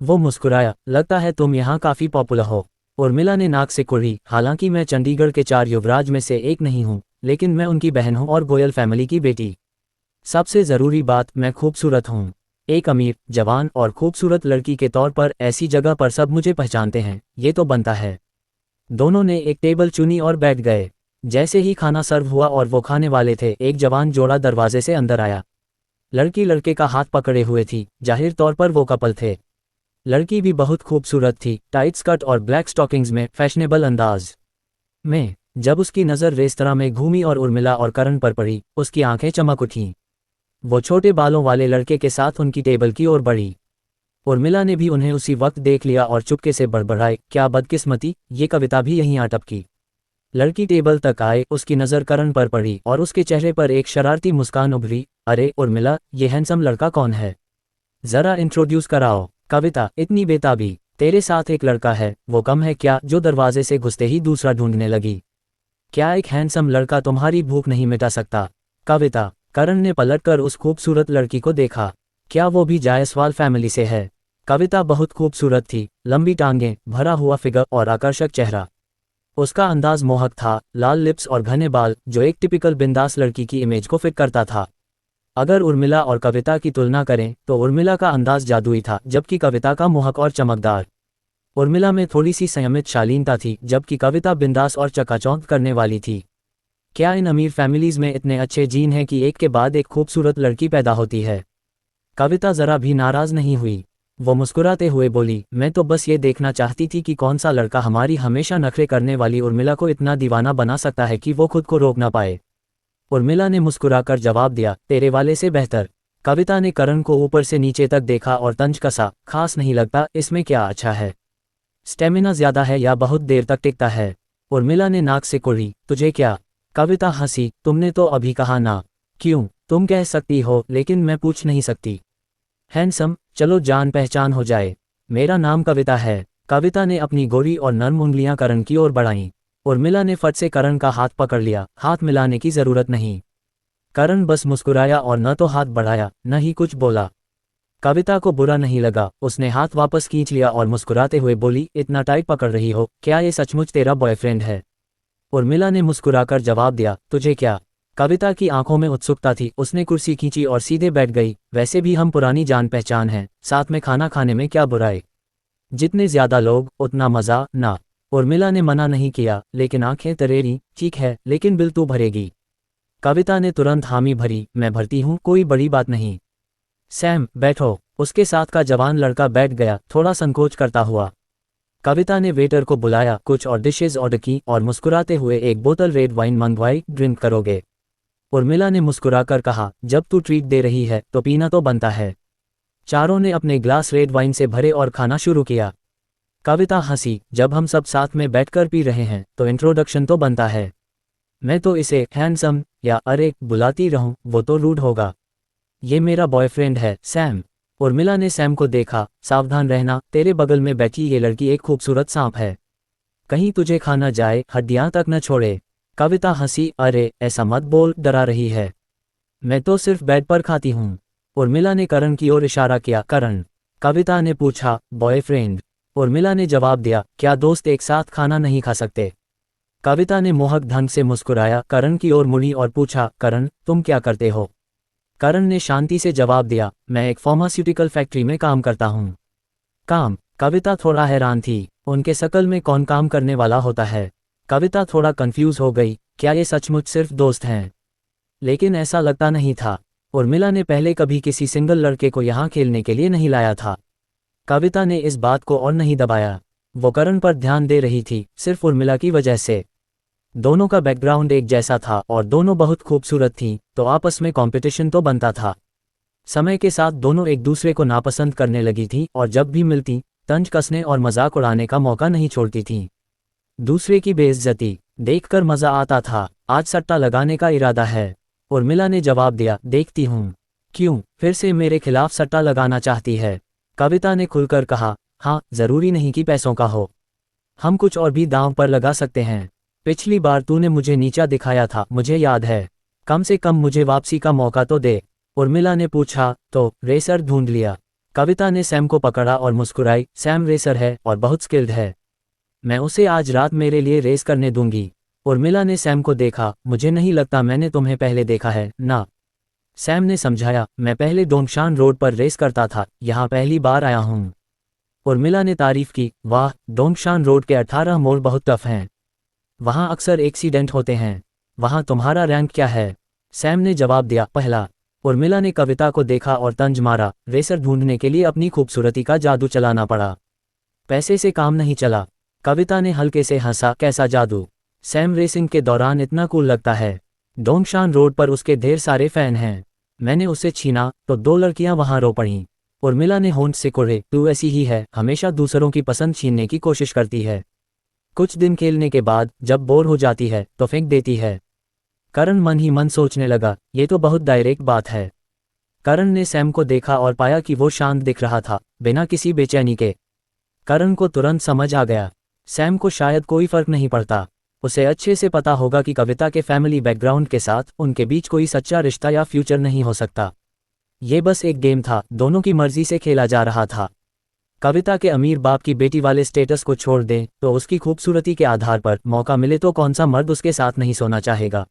वो मुस्कुराया, लगता है तुम यहाँ काफ़ी पॉपुलर हो। उर्मिला ने नाक से कुड़ी, हालांकि मैं चंडीगढ़ के 4 युवराज में से एक नहीं हूँ, लेकिन मैं उनकी बहन हूँ और गोयल फैमिली की बेटी। सबसे ज़रूरी बात, मैं खूबसूरत हूँ। एक अमीर, जवान और खूबसूरत लड़की के तौर पर ऐसी जगह पर सब मुझे पहचानते हैं, ये तो बनता है। दोनों ने एक टेबल चुनी और बैठ गए। जैसे ही खाना सर्व हुआ और वो खाने वाले थे, एक जवान जोड़ा दरवाजे से अंदर आया। लड़की लड़के का हाथ पकड़े हुए थी, जाहिर तौर पर वो कपल थे। लड़की भी बहुत खूबसूरत थी, टाइट स्कर्ट और ब्लैक स्टॉकिंग्स में, फैशनेबल अंदाज में। जब उसकी नज़र रेस्तरां में घूमी और उर्मिला और करण पर पड़ी, उसकी आंखें चमक उठीं। वो छोटे बालों वाले लड़के के साथ उनकी टेबल की ओर बढ़ी। उर्मिला ने भी उन्हें उसी वक्त देख लिया और चुपके से बड़बड़ाए, क्या बदकिस्मती, ये कविता भी यहीं आ टपकी। लड़की टेबल तक आए, उसकी नज़र करण पर पड़ी और उसके चेहरे पर एक शरारती मुस्कान उभरी। अरे उर्मिला, ये हैंडसम लड़का कौन है? ज़रा इंट्रोड्यूस कराओ। कविता, इतनी बेताबी, तेरे साथ एक लड़का है, वो कम है क्या जो दरवाजे से घुसते ही दूसरा ढूंढने लगी। क्या एक हैंडसम लड़का तुम्हारी भूख नहीं मिटा सकता? कविता। करण ने पलटकर उस खूबसूरत लड़की को देखा। क्या वो भी जायसवाल फैमिली से है? कविता बहुत खूबसूरत थी, लंबी टांगें, भरा हुआ फिगर और आकर्षक चेहरा। उसका अंदाज मोहक था, लाल लिप्स और घने बाल, जो एक टिपिकल बिंदास लड़की की इमेज को फिट करता था। अगर उर्मिला और कविता की तुलना करें तो उर्मिला का अंदाज जादुई था, जबकि कविता का मोहक और चमकदार। उर्मिला में थोड़ी सी संयमित शालीनता थी, जबकि कविता बिंदास और चकाचौंध करने वाली थी। क्या इन अमीर फैमिलीज में इतने अच्छे जीन हैं कि एक के बाद एक खूबसूरत लड़की पैदा होती है? कविता जरा भी नाराज नहीं हुई। वो मुस्कुराते हुए बोली, मैं तो बस ये देखना चाहती थी कि कौन सा लड़का हमारी हमेशा नखरे करने वाली उर्मिला को इतना दीवाना बना सकता है कि वो खुद को रोक ना पाए। उर्मिला ने मुस्कुराकर जवाब दिया, तेरे वाले से बेहतर। कविता ने करण को ऊपर से नीचे तक देखा और तंज कसा, खास नहीं लगता, इसमें क्या अच्छा है? स्टेमिना ज्यादा है या बहुत देर तक टिकता है? उर्मिला ने नाक से कुड़ी, तुझे क्या? कविता हंसी, तुमने तो अभी कहा ना। क्यों? तुम कह सकती हो, लेकिन मैं पूछ नहीं सकती। हैंडसम, चलो जान पहचान हो जाए। मेरा नाम कविता है। कविता ने अपनी गोरी और नर्म उंगलियां करण की ओर बढ़ाईं। उर्मिला ने फट से करण का हाथ पकड़ लिया, हाथ मिलाने की जरूरत नहीं। करण बस मुस्कुराया और न तो हाथ बढ़ाया, न ही कुछ बोला। कविता को बुरा नहीं लगा, उसने हाथ वापस खींच लिया और मुस्कुराते हुए बोली, इतना टाइट पकड़ रही हो, क्या ये सचमुच तेरा बॉयफ्रेंड है? उर्मिला ने मुस्कुराकर जवाब दिया, तुझे क्या? कविता की आंखों में उत्सुकता थी, उसने कुर्सी खींची और सीधे बैठ गई। वैसे भी हम पुरानी जान पहचान हैं, साथ में खाना खाने में क्या बुराई? जितने ज्यादा लोग उतना मजा ना। उर्मिला ने मना नहीं किया, लेकिन आंखें तरेरी, ठीक है, लेकिन बिल तू भरेगी। कविता ने तुरंत हामी भरी, मैं भरती हूँ, कोई बड़ी बात नहीं। सैम, बैठो। उसके साथ का जवान लड़का बैठ गया, थोड़ा संकोच करता हुआ। कविता ने वेटर को बुलाया, कुछ और डिशेज ऑर्डर की और मुस्कुराते हुए एक बोतल रेड वाइन मंगवाई। ड्रिंक करोगे? उर्मिला ने मुस्कुराकर कहा, जब तू ट्रीट दे रही है तो पीना तो बनता है। चारों ने अपने ग्लास रेड वाइन से भरे और खाना शुरू किया। कविता हंसी, जब हम सब साथ में बैठकर पी रहे हैं तो इंट्रोडक्शन तो बनता है। मैं तो इसे हैंडसम या अरे बुलाती रहूं, वो तो रूड होगा। ये मेरा बॉयफ्रेंड है, सैम। उर्मिला ने सैम को देखा, सावधान रहना, तेरे बगल में बैठी ये लड़की एक खूबसूरत सांप है, कहीं तुझे खा न जाए, हड्डियां तक न छोड़े। कविता हंसी, अरे ऐसा मत बोल, डरा रही है। मैं तो सिर्फ बेड पर खाती हूँ। उर्मिला ने करण की ओर इशारा किया, करण। कविता ने पूछा, बॉयफ्रेंड? उर्मिला ने जवाब दिया, क्या दोस्त एक साथ खाना नहीं खा सकते? कविता ने मोहक ढंग से मुस्कुराया, करण की ओर मुड़ी और पूछा, करण तुम क्या करते हो? करण ने शांति से जवाब दिया, मैं एक फार्मास्यूटिकल फैक्ट्री में काम करता हूँ। काम? कविता थोड़ा हैरान थी, उनके शकल में कौन काम करने वाला होता है? कविता थोड़ा कंफ्यूज हो गई, क्या ये सचमुच सिर्फ दोस्त हैं? लेकिन ऐसा लगता नहीं था। उर्मिला ने पहले कभी किसी सिंगल लड़के को यहाँ खेलने के लिए नहीं लाया था। कविता ने इस बात को और नहीं दबाया। वो करण पर ध्यान दे रही थी, सिर्फ उर्मिला की वजह से। दोनों का बैकग्राउंड एक जैसा था और दोनों बहुत खूबसूरत थीं, तो आपस में कंपटीशन तो बनता था। समय के साथ दोनों एक दूसरे को नापसंद करने लगी थीं और जब भी मिलती, तंज कसने और मजाक उड़ाने का मौका नहीं छोड़ती थीं। दूसरे की बेइज्जती देखकर मजा आता था। आज सट्टा लगाने का इरादा है, उर्मिला ने जवाब दिया। देखती हूँ। क्यों फिर से मेरे खिलाफ सट्टा लगाना चाहती है? कविता ने खुलकर कहा। हाँ, जरूरी नहीं कि पैसों का हो, हम कुछ और भी दांव पर लगा सकते हैं। पिछली बार तूने मुझे नीचा दिखाया था, मुझे याद है। कम से कम मुझे वापसी का मौका तो दे। उर्मिला ने पूछा। तो रेसर ढूंढ लिया? कविता ने सैम को पकड़ा और मुस्कुराई। सैम रेसर है और बहुत स्किल्ड है। मैं उसे आज रात मेरे लिए रेस करने दूंगी। उर्मिला ने सैम को देखा। मुझे नहीं लगता मैंने तुम्हें पहले देखा है ना? सैम ने समझाया। मैं पहले डोंगशान रोड पर रेस करता था, यहाँ पहली बार आया हूँ। उर्मिला ने तारीफ की। वाह, डोंगशान रोड के 18 मोड़ बहुत टफ हैं। वहाँ अक्सर एक्सीडेंट होते हैं। वहाँ तुम्हारा रैंक क्या है? सैम ने जवाब दिया, पहला। उर्मिला ने कविता को देखा और तंज मारा। रेसर ढूंढने के लिए अपनी खूबसूरती का जादू चलाना पड़ा, पैसे से काम नहीं चला। कविता ने हल्के से हंसा। कैसा जादू? सैम रेसिंग के दौरान इतना कूल लगता है। डोंगशान रोड पर उसके ढेर सारे फैन हैं। मैंने उसे छीना तो 2 लड़कियां वहां रो पड़ीं। उर्मिला ने होंठ से कुरे। तू ऐसी ही है, हमेशा दूसरों की पसंद छीनने की कोशिश करती है। कुछ दिन खेलने के बाद जब बोर हो जाती है तो फेंक देती है। करण मन ही मन सोचने लगा, ये तो बहुत डायरेक्ट बात है। करण ने सैम को देखा और पाया कि वो शांत दिख रहा था, बिना किसी बेचैनी के। करण को तुरंत समझ आ गया, सैम को शायद कोई फर्क नहीं पड़ता। उसे अच्छे से पता होगा कि कविता के फैमिली बैकग्राउंड के साथ उनके बीच कोई सच्चा रिश्ता या फ्यूचर नहीं हो सकता। ये बस एक गेम था, दोनों की मर्जी से खेला जा रहा था। कविता के अमीर बाप की बेटी वाले स्टेटस को छोड़ दें तो उसकी खूबसूरती के आधार पर मौका मिले तो कौन सा मर्द उसके साथ नहीं सोना चाहेगा।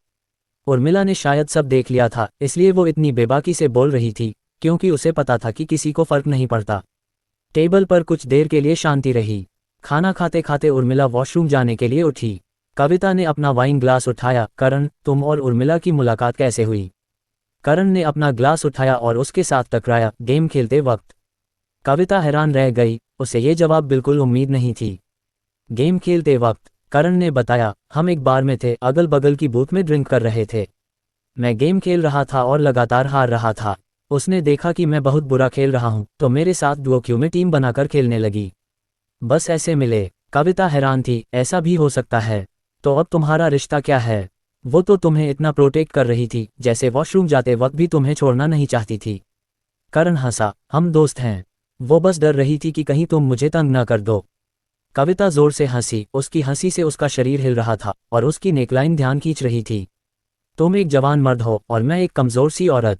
उर्मिला ने शायद सब देख लिया था, इसलिए वो इतनी बेबाकी से बोल रही थी, क्योंकि उसे पता था कि किसी को फर्क नहीं पड़ता। टेबल पर कुछ देर के लिए शांति रही। खाना खाते खाते उर्मिला वॉशरूम जाने के लिए उठी। कविता ने अपना वाइन ग्लास उठाया। करण, तुम और उर्मिला की मुलाकात कैसे हुई? करण ने अपना ग्लास उठाया और उसके साथ टकराया, गेम खेलते वक्त। कविता हैरान रह गई, उसे ये जवाब बिल्कुल उम्मीद नहीं थी। गेम खेलते वक्त? करण ने बताया, हम एक बार में थे, अगल बगल की बूथ में ड्रिंक कर रहे थे। मैं गेम खेल रहा था और लगातार हार रहा था। उसने देखा कि मैं बहुत बुरा खेल रहा हूं तो मेरे साथ डुओ क्यू में टीम बनाकर खेलने लगी। बस ऐसे मिले। कविता हैरान थी, ऐसा भी हो सकता है? तो अब तुम्हारा रिश्ता क्या है? वो तो तुम्हें इतना प्रोटेक्ट कर रही थी, जैसे वॉशरूम जाते वक्त भी तुम्हें छोड़ना नहीं चाहती थी। करण हंसा, हम दोस्त हैं। वो बस डर रही थी कि कहीं तुम मुझे तंग न कर दो। कविता जोर से हंसी, उसकी हंसी से उसका शरीर हिल रहा था और उसकी नेकलाइन ध्यान खींच रही थी। तुम एक जवान मर्द हो और मैं एक कमजोर सी औरत।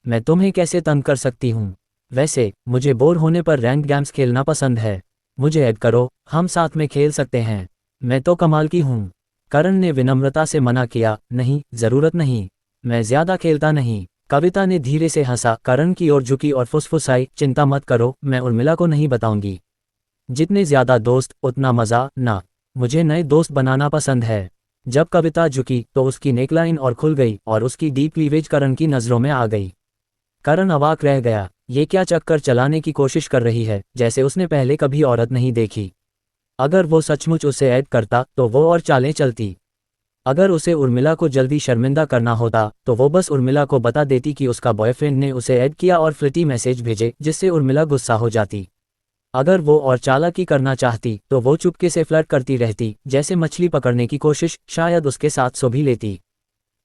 मैं तुम्हें कैसे तंग कर सकती हूँ? वैसे मुझे बोर होने पर रैंक गेम्स खेलना पसंद है। मुझे ऐड करो, हम साथ में खेल सकते हैं। मैं तो कमाल की हूँ। करण ने विनम्रता से मना किया, नहीं, जरूरत नहीं, मैं ज्यादा खेलता नहीं। कविता ने धीरे से हंसा, करण की ओर झुकी और फुसफुसाई, चिंता मत करो, मैं उर्मिला को नहीं बताऊंगी। जितने ज्यादा दोस्त उतना मजा ना। मुझे नए दोस्त बनाना पसंद है। जब कविता झुकी तो उसकी नेकलाइन और खुल गई और उसकी डीप क्लीवेज करण की नजरों में आ गई। करण अवाक रह गया, ये क्या चक्कर चलाने की कोशिश कर रही है, जैसे उसने पहले कभी औरत नहीं देखी। अगर वो सचमुच उसे ऐड करता तो वो और चालें चलती। अगर उसे उर्मिला को जल्दी शर्मिंदा करना होता तो वो बस उर्मिला को बता देती कि उसका बॉयफ्रेंड ने उसे ऐड किया और फ्लिटी मैसेज भेजे, जिससे उर्मिला गुस्सा हो जाती। अगर वो और चालाकी करना चाहती तो वो चुपके से फ्लर्ट करती रहती, जैसे मछली पकड़ने की कोशिश, शायद उसके साथ सो भी लेती।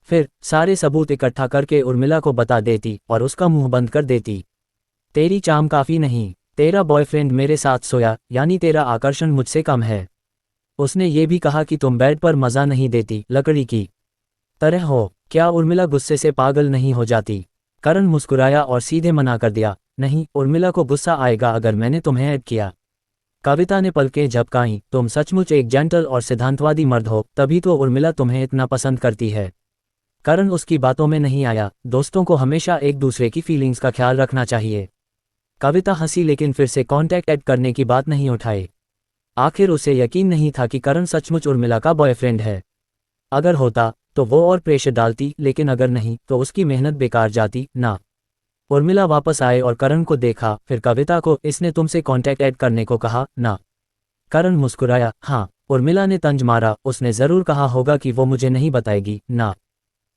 फिर सारे सबूत इकट्ठा करके उर्मिला को बता देती और उसका मुंह बंद कर देती। तेरी चाम काफी नहीं, तेरा बॉयफ्रेंड मेरे साथ सोया, यानी तेरा आकर्षण मुझसे कम है। उसने ये भी कहा कि तुम बेड पर मजा नहीं देती, लकड़ी की तरह हो। क्या उर्मिला गुस्से से पागल नहीं हो जाती? करण मुस्कुराया और सीधे मना कर दिया, नहीं, उर्मिला को गुस्सा आएगा अगर मैंने तुम्हें ऐड किया। कविता ने पलकें झपकाईं, तुम सचमुच एक जेंटल और सिद्धांतवादी मर्द हो, तभी तो उर्मिला तुम्हें इतना पसंद करती है। करण उसकी बातों में नहीं आया, दोस्तों को हमेशा एक दूसरे की फीलिंग्स का ख्याल रखना चाहिए। कविता हंसी लेकिन फिर से कॉन्टैक्ट ऐड करने की बात नहीं उठाई। आखिर उसे यकीन नहीं था कि करण सचमुच उर्मिला का बॉयफ्रेंड है। अगर होता तो वो और प्रेशर डालती, लेकिन अगर नहीं तो उसकी मेहनत बेकार जाती ना। उर्मिला वापस आए और करण को देखा, फिर कविता को। इसने तुमसे कॉन्टैक्ट ऐड करने को कहा ना? करण मुस्कुराया, हाँ। उर्मिला ने तंज मारा, उसने जरूर कहा होगा कि वो मुझे नहीं बताएगी ना?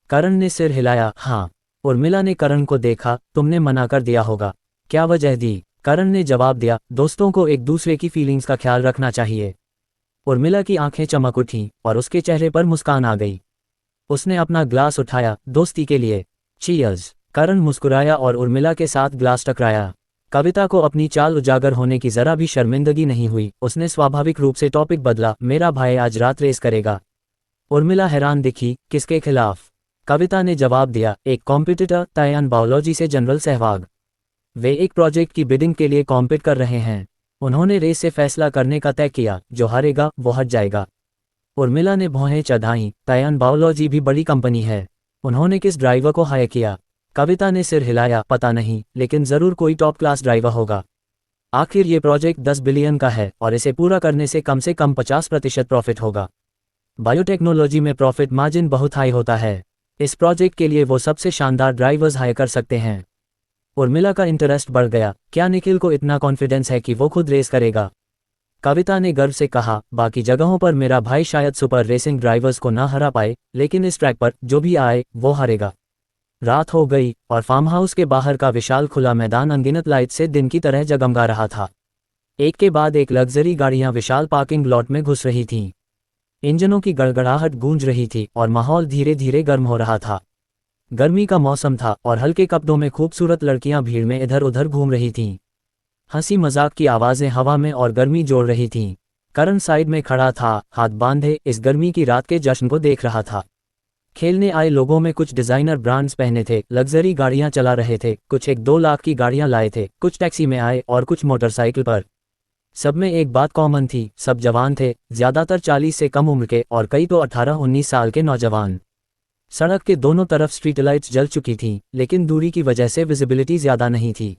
करण ने सिर हिलाया, हाँ। उर्मिला ने करण को देखा, तुमने मना कर दिया होगा। क्या वजह दी? करण ने जवाब दिया, दोस्तों को एक दूसरे की फीलिंग्स का ख्याल रखना चाहिए। उर्मिला की आंखें चमक उठीं और उसके चेहरे पर मुस्कान आ गई। उसने अपना ग्लास उठाया, दोस्ती के लिए। चीयर्स। करण मुस्कुराया और उर्मिला के साथ ग्लास टकराया। कविता को अपनी चाल उजागर होने की जरा भी शर्मिंदगी नहीं हुई। उसने स्वाभाविक रूप से टॉपिक बदला, मेरा भाई आज रात रेस करेगा। उर्मिला हैरान दिखी, किसके खिलाफ? कविता ने जवाब दिया, एक कॉम्पिटिटर, तायान बायोलॉजी से जनरल सहवाग। वे एक प्रोजेक्ट की बिडिंग के लिए कॉम्पिट कर रहे हैं। उन्होंने रेस से फैसला करने का तय किया, जो हारेगा वो हट जाएगा। उर्मिला ने भौहें चढ़ाईं, तायान बायोलॉजी भी बड़ी कंपनी है। उन्होंने किस ड्राइवर को हायर किया? कविता ने सिर हिलाया, पता नहीं, लेकिन जरूर कोई टॉप क्लास ड्राइवर होगा। आखिर ये प्रोजेक्ट 10 बिलियन का है और इसे पूरा करने से कम 50% प्रॉफिट होगा। बायोटेक्नोलॉजी में प्रॉफिट मार्जिन बहुत हाई होता है। इस प्रोजेक्ट के लिए वो सबसे शानदार ड्राइवर्स हायर कर सकते हैं। उर्मिला का इंटरेस्ट बढ़ गया, क्या निखिल को इतना कॉन्फिडेंस है कि वो खुद रेस करेगा? कविता ने गर्व से कहा, बाकी जगहों पर मेरा भाई शायद सुपर रेसिंग ड्राइवर्स को ना हरा पाए, लेकिन इस ट्रैक पर जो भी आए वो हारेगा। रात हो गई और फार्म हाउस के बाहर का विशाल खुला मैदान अनगिनत लाइट से दिन की तरह जगमगा रहा था। एक के बाद एक लग्जरी गाड़ियां विशाल पार्किंग लॉट में घुस रही थीं। इंजनों की गड़गड़ाहट गूंज रही थी और माहौल धीरे धीरे गर्म हो रहा था। गर्मी का मौसम था और हल्के कपड़ों में खूबसूरत लड़कियां भीड़ में इधर उधर घूम रही थीं। हंसी मजाक की आवाजें हवा में और गर्मी जोड़ रही थीं। करण साइड में खड़ा था, हाथ बांधे, इस गर्मी की रात के जश्न को देख रहा था। खेलने आए लोगों में कुछ डिजाइनर ब्रांड्स पहने थे, लग्जरी गाड़ियां चला रहे थे, कुछ 1-2 लाख की गाड़ियां लाए थे, कुछ टैक्सी में आए और कुछ मोटरसाइकिल पर। सब में एक बात कॉमन थी, सब जवान थे, ज्यादातर 40 से कम उम्र के और कई तो 18-19 साल के नौजवान। सड़क के दोनों तरफ स्ट्रीट लाइट्स जल चुकी थीं, लेकिन दूरी की वजह से विजिबिलिटी ज्यादा नहीं थी।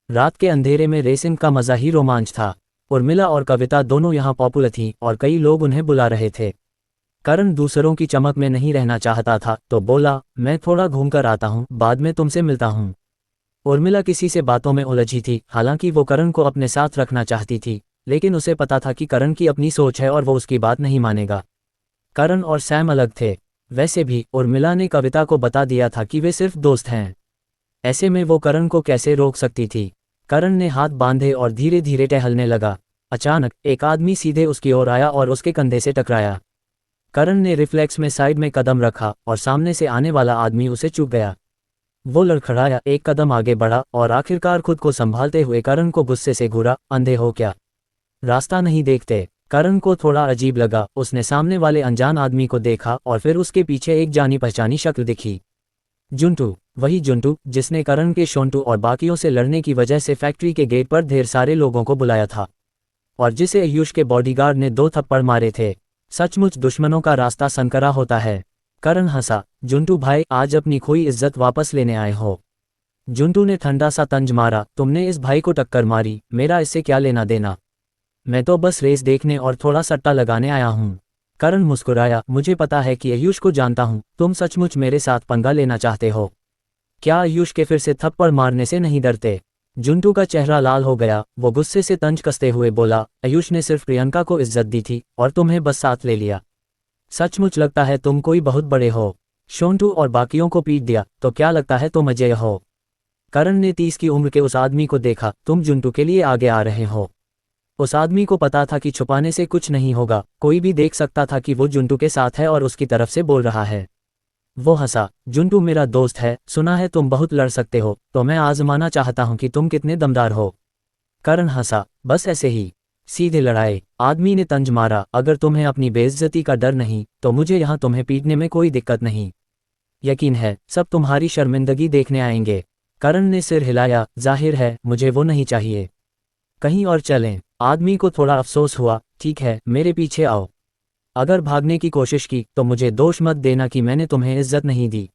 रात के अंधेरे में रेसिंग का मजा ही रोमांच था। उर्मिला और कविता दोनों यहाँ पॉपुलर थीं और कई लोग उन्हें बुला रहे थे। करण दूसरों की चमक में नहीं रहना चाहता था, तो बोला, मैं थोड़ा घूमकर आता हूँ, बाद में तुमसे मिलता हूँ। उर्मिला किसी से बातों में उलझी थी, हालांकि वो करण को अपने साथ रखना चाहती थी, लेकिन उसे पता था कि करण की अपनी सोच है और वो उसकी बात नहीं मानेगा। करण और सैम अलग थे। वैसे भी उर्मिला ने कविता को बता दिया था कि वे सिर्फ दोस्त हैं। ऐसे में वो करण को कैसे रोक सकती थी? करण ने हाथ बांधे और धीरे धीरे टहलने लगा। अचानक एक आदमी सीधे उसकी ओर आया और उसके कंधे से टकराया। करण ने रिफ्लेक्स में साइड में कदम रखा और सामने से आने वाला आदमी उसे चूक गया। वो लड़खड़ाया, एक कदम आगे बढ़ा और आखिरकार खुद को संभालते हुए करण को गुस्से से घूरा, अंधे हो क्या? रास्ता नहीं देखते? करण को थोड़ा अजीब लगा। उसने सामने वाले अनजान आदमी को देखा और फिर उसके पीछे एक जानी पहचानी शक्ल दिखी। जुंटू, वही जुंटू जिसने करण के शोंटू और बाकियों से लड़ने की वजह से फैक्ट्री के गेट पर ढेर सारे लोगों को बुलाया था और जिसे आयुष के बॉडीगार्ड ने 2 थप्पड़ मारे थे। सचमुच दुश्मनों का रास्ता संकरा होता है। करण हंसा, जुंटू भाई, आज अपनी खोई इज्जत वापस लेने आए हो? जुंटू ने ठंडा सा तंज मारा, तुमने इस भाई को टक्कर मारी, मेरा इससे क्या लेना देना? मैं तो बस रेस देखने और थोड़ा सट्टा लगाने आया हूँ। करण मुस्कुराया, मुझे पता है कि आयुष को जानता हूँ, तुम सचमुच मेरे साथ पंगा लेना चाहते हो। क्या आयुष के फिर से थप्पड़ मारने से नहीं डरते? जुंटू का चेहरा लाल हो गया। वो गुस्से से तंज कसते हुए बोला, आयुष ने सिर्फ प्रियंका को इज्जत दी थी और तुम्हें बस साथ ले लिया। सचमुच लगता है तुम कोई बहुत बड़े हो। शोंटू और बाकियों को पीट दिया तो क्या लगता है तुम अजय हो? करण ने 30 की उम्र के उस आदमी को देखा, तुम जुंटू के लिए आगे आ रहे हो। उस आदमी को पता था कि छुपाने से कुछ नहीं होगा, कोई भी देख सकता था कि वो जुंटू के साथ है और उसकी तरफ से बोल रहा है। वो हंसा, जुंटू मेरा दोस्त है, सुना है तुम बहुत लड़ सकते हो, तो मैं आजमाना चाहता हूं कि तुम कितने दमदार हो। करण हंसा, बस ऐसे ही, सीधे लड़ाई। आदमी ने तंज मारा, अगर तुम्हें अपनी बेइज्जती का डर नहीं तो मुझे यहाँ तुम्हें पीटने में कोई दिक्कत नहीं। यकीन है सब तुम्हारी शर्मिंदगी देखने आएंगे। करण ने सिर हिलाया, जाहिर है मुझे वो नहीं चाहिए। कहीं और चलें। आदमी को थोड़ा अफसोस हुआ, ठीक है मेरे पीछे आओ। अगर भागने की कोशिश की तो मुझे दोष मत देना कि मैंने तुम्हें इज्जत नहीं दी।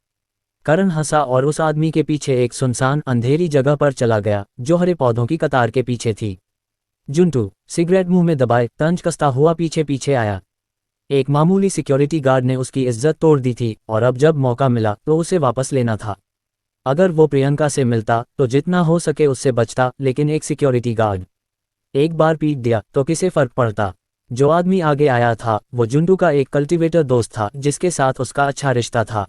करण हंसा और उस आदमी के पीछे एक सुनसान अंधेरी जगह पर चला गया जो हरे पौधों की कतार के पीछे थी। जुंटू सिगरेट मुंह में दबाए तंज कसता हुआ पीछे पीछे आया। एक मामूली सिक्योरिटी गार्ड ने उसकी इज्जत तोड़ दी थी और अब जब मौका मिला तो उसे वापस लेना था। अगर वो प्रियंका से मिलता तो जितना हो सके उससे बचता, लेकिन एक सिक्योरिटी गार्ड एक बार पीट दिया तो किसे फर्क पड़ता। जो आदमी आगे आया था वो जुंटू का एक कल्टीवेटर दोस्त था जिसके साथ उसका अच्छा रिश्ता था।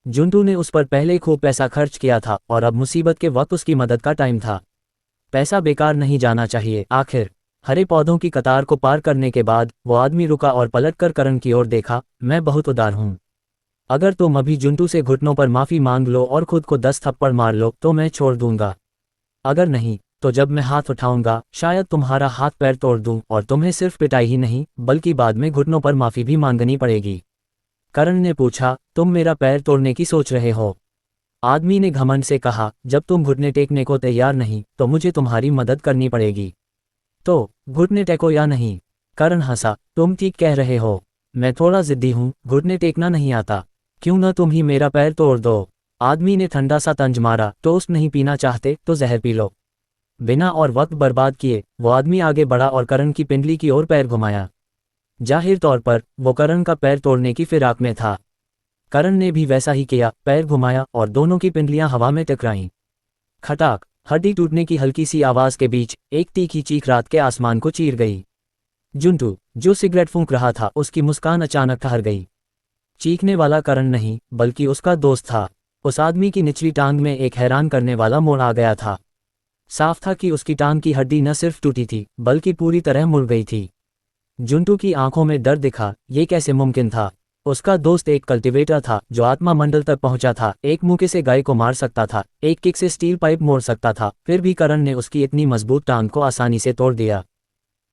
जुंटू ने उस पर पहले खूब पैसा खर्च किया था और अब मुसीबत के वक्त उसकी मदद का टाइम था। पैसा बेकार नहीं जाना चाहिए। आखिर हरे पौधों की कतार को पार करने के बाद वो आदमी रुका और पलटकर करण की ओर देखा। मैं बहुत उदार हूँ। अगर तुम अभी जुंटू से घुटनों पर माफी मांग लो और खुद को 10 थप्पड़ मार लो तो मैं छोड़ दूंगा। अगर नहीं तो जब मैं हाथ उठाऊंगा शायद तुम्हारा हाथ पैर तोड़ दूं और तुम्हें सिर्फ पिटाई ही नहीं बल्कि बाद में घुटनों पर माफी भी मांगनी पड़ेगी। करण ने पूछा, तुम मेरा पैर तोड़ने की सोच रहे हो? आदमी ने घमंड से कहा, जब तुम घुटने टेकने को तैयार नहीं तो मुझे तुम्हारी मदद करनी पड़ेगी। तो घुटने टेको या नहीं? करण हंसा, तुम ठीक कह रहे हो। मैं थोड़ा जिद्दी हूँ, घुटने टेकना नहीं आता। क्यों न तुम ही मेरा पैर तोड़ दो। आदमी ने ठंडा सा तंज मारा, टोस्ट नहीं पीना चाहते तो जहर पी लो। बिना और वक्त बर्बाद किए वो आदमी आगे बढ़ा और करण की पिंडली की ओर पैर घुमाया। जाहिर तौर पर वो करण का पैर तोड़ने की फिराक में था। करण ने भी वैसा ही किया, पैर घुमाया और दोनों की पिंडलियां हवा में टकराईं। खटाक, हड्डी टूटने की हल्की सी आवाज के बीच एक तीखी चीख रात के आसमान को चीर गई। जुंटू जो सिगरेट फूंक रहा था उसकी मुस्कान अचानक ठहर गई। चीखने वाला करण नहीं बल्कि उसका दोस्त था। उस आदमी की निचली टांग में एक हैरान करने वाला मोड़ आ गया था। साफ था कि उसकी टांग की हड्डी न सिर्फ टूटी थी बल्कि पूरी तरह मुड़ गई थी। जुंटू की आंखों में डर दिखा। ये कैसे मुमकिन था? उसका दोस्त एक कल्टीवेटर था जो आत्मा मंडल तक पहुंचा था, एक मुक्के से गाय को मार सकता था, एक किक से स्टील पाइप मोड़ सकता था। फिर भी करण ने उसकी इतनी मजबूत टांग को आसानी से तोड़ दिया।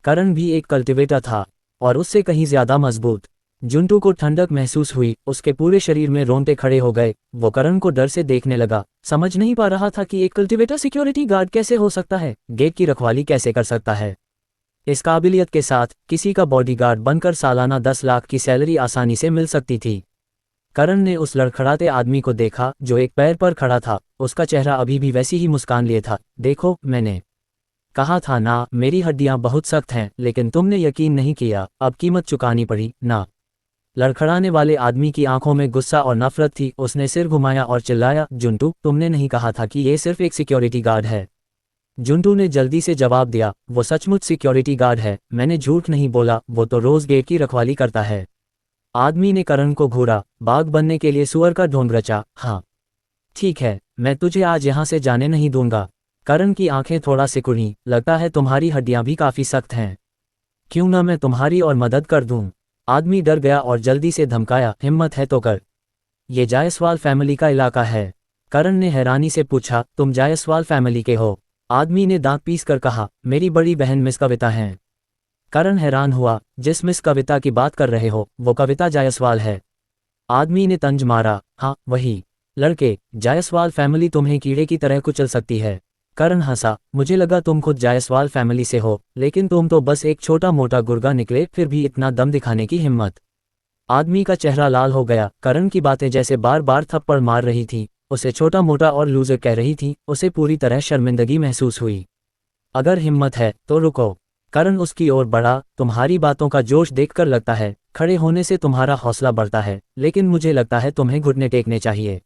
करण भी एक कल्टीवेटर था और उससे कहीं ज्यादा मजबूत। जुंटू को ठंडक महसूस हुई, उसके पूरे शरीर में रोंगटे खड़े हो गए। वो करण को डर से देखने लगा, समझ नहीं पा रहा था कि एक कल्टीवेटर सिक्योरिटी गार्ड कैसे हो सकता है, गेट की रखवाली कैसे कर सकता है। इस काबिलियत के साथ किसी का बॉडीगार्ड बनकर सालाना 10 लाख की सैलरी आसानी से मिल सकती थी। करण ने उस लड़खड़ाते आदमी को देखा जो एक पैर पर खड़ा था। उसका चेहरा अभी भी वैसी ही मुस्कान लिए था। देखो, मैंने कहा था ना, मेरी हड्डियां बहुत सख्त हैं, लेकिन तुमने यकीन नहीं किया, अब कीमत चुकानी पड़ी ना। लड़खड़ाने वाले आदमी की आंखों में गुस्सा और नफरत थी। उसने सिर घुमाया और चिल्लाया, जुंटू, तुमने नहीं कहा था कि ये सिर्फ एक सिक्योरिटी गार्ड है? जुंटू ने जल्दी से जवाब दिया, वो सचमुच सिक्योरिटी गार्ड है, मैंने झूठ नहीं बोला, वो तो रोज गेट की रखवाली करता है। आदमी ने करण को घूरा, बाघ बनने के लिए सुअर का ढोंग रचा। हाँ ठीक है, मैं तुझे आज यहाँ से जाने नहीं दूंगा। करण की आंखें थोड़ा सिकुड़ी, लगता है तुम्हारी हड्डियां भी काफी सख्त हैं। क्यों ना मैं तुम्हारी और मदद कर दूं। आदमी डर गया और जल्दी से धमकाया, हिम्मत है तो कर। ये जायसवाल फैमिली का इलाका है। करण ने हैरानी से पूछा, तुम जायसवाल फैमिली के हो? आदमी ने दांत पीस कर कहा, मेरी बड़ी बहन मिस कविता हैं। करण हैरान हुआ, जिस मिस कविता की बात कर रहे हो वो कविता जायसवाल है? आदमी ने तंज मारा, हाँ वही। लड़के, जायसवाल फैमिली तुम्हें कीड़े की तरह कुचल सकती है। करण हंसा, मुझे लगा तुम खुद जायसवाल फैमिली से हो, लेकिन तुम तो बस एक छोटा मोटा गुर्गा निकले, फिर भी इतना दम दिखाने की हिम्मत। आदमी का चेहरा लाल हो गया। करण की बातें जैसे बार बार थप्पड़ मार रही थी, उसे छोटा मोटा और लूजर कह रही थी। उसे पूरी तरह शर्मिंदगी महसूस हुई। अगर हिम्मत है तो रुको। करण उसकी ओर बढ़ा, तुम्हारी बातों का जोश देखकर लगता है खड़े होने से तुम्हारा हौसला बढ़ता है, लेकिन मुझे लगता है तुम्हें घुटने टेकने चाहिए।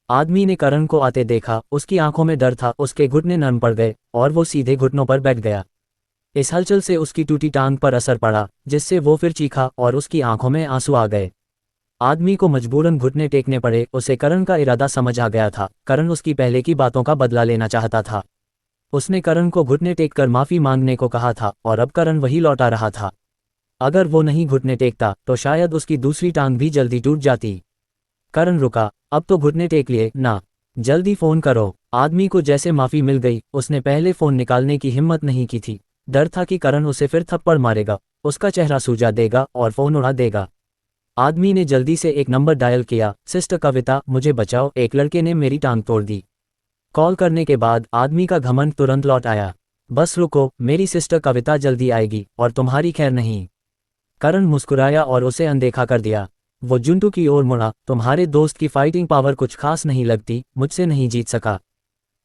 आदमी ने करण को आते देखा, उसकी आंखों में डर था। उसके घुटने नरम पड़ गए और वो सीधे घुटनों पर बैठ गया। इस हलचल से उसकी टूटी टांग पर असर पड़ा, जिससे वो फिर चीखा और उसकी आंखों में आंसू आ गए। आदमी को मजबूरन घुटने टेकने पड़े। उसे करण का इरादा समझ आ गया था। करण उसकी पहले की बातों का बदला लेना चाहता था। उसने करण को घुटने टेककर माफी मांगने को कहा था और अब करण वही लौटा रहा था। अगर वो नहीं घुटने टेकता तो शायद उसकी दूसरी टांग भी जल्दी टूट जाती। करण रुका, अब तो घुटने टेक लिए ना, जल्दी फोन करो। आदमी को जैसे माफी मिल गई। उसने पहले फोन निकालने की हिम्मत नहीं की थी। डर था कि करण उसे फिर थप्पड़ मारेगा, उसका चेहरा सूजा देगा और फोन उड़ा देगा। आदमी ने जल्दी से एक नंबर डायल किया, सिस्टर कविता, मुझे बचाओ, एक लड़के ने मेरी टांग तोड़ दी। कॉल करने के बाद आदमी का घमंड तुरंत लौट आया। बस रुको, मेरी सिस्टर कविता जल्दी आएगी और तुम्हारी खैर नहीं। करण मुस्कुराया और उसे अनदेखा कर दिया। वो जुंटू की ओर मुड़ा, तुम्हारे दोस्त की फाइटिंग पावर कुछ खास नहीं लगती, मुझसे नहीं जीत सका।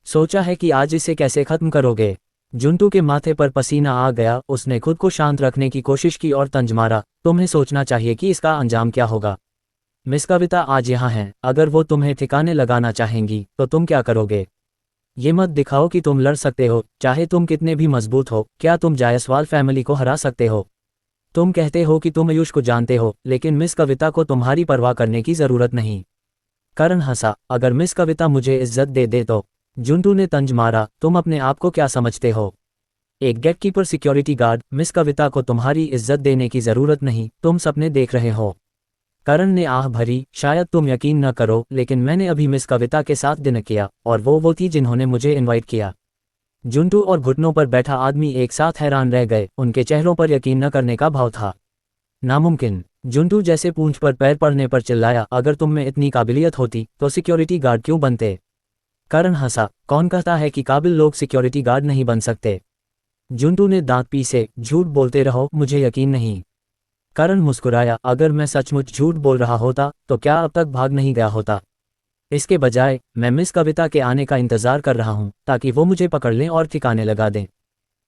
सोचा है कि आज इसे कैसे खत्म करोगे? जुंटू के माथे पर पसीना आ गया। उसने खुद को शांत रखने की कोशिश की और तंज मारा, तुम्हें सोचना चाहिए कि इसका अंजाम क्या होगा। मिस कविता आज यहाँ हैं, अगर वो तुम्हें ठिकाने लगाना चाहेंगी तो तुम क्या करोगे? ये मत दिखाओ कि तुम लड़ सकते हो, चाहे तुम कितने भी मजबूत हो। क्या तुम जायसवाल फैमिली को हरा सकते हो? तुम कहते हो कि तुम आयुष को जानते हो, लेकिन मिस कविता को तुम्हारी परवाह करने की जरूरत नहीं। करण हंसा, अगर मिस कविता मुझे इज्जत दे दे तो? जुंटू ने तंज मारा, तुम अपने आप को क्या समझते हो? एक गेटकीपर सिक्योरिटी गार्ड। मिस कविता को तुम्हारी इज्जत देने की जरूरत नहीं, तुम सपने देख रहे हो। करण ने आह भरी, शायद तुम यकीन न करो, लेकिन मैंने अभी मिस कविता के साथ डिनर किया, और वो थी जिन्होंने मुझे इनवाइट किया। जुंटू और घुटनों पर बैठा आदमी एक साथ हैरान रह गए, उनके चेहरों पर यकीन न करने का भाव था। नामुमकिन। जुंटू जैसे पूंछ पर पैर पड़ने पर चिल्लाया, अगर तुम में इतनी काबिलियत होती तो सिक्योरिटी गार्ड क्यों बनते? करण हंसा, कौन कहता है कि काबिल लोग सिक्योरिटी गार्ड नहीं बन सकते? जुंटू ने दांत पीसे, झूठ बोलते रहो, मुझे यकीन नहीं। करण मुस्कुराया, अगर मैं सचमुच झूठ बोल रहा होता तो क्या अब तक भाग नहीं गया होता? इसके बजाय मैं मिस कविता के आने का इंतजार कर रहा हूं, ताकि वो मुझे पकड़ लें और ठिकाने लगा दें।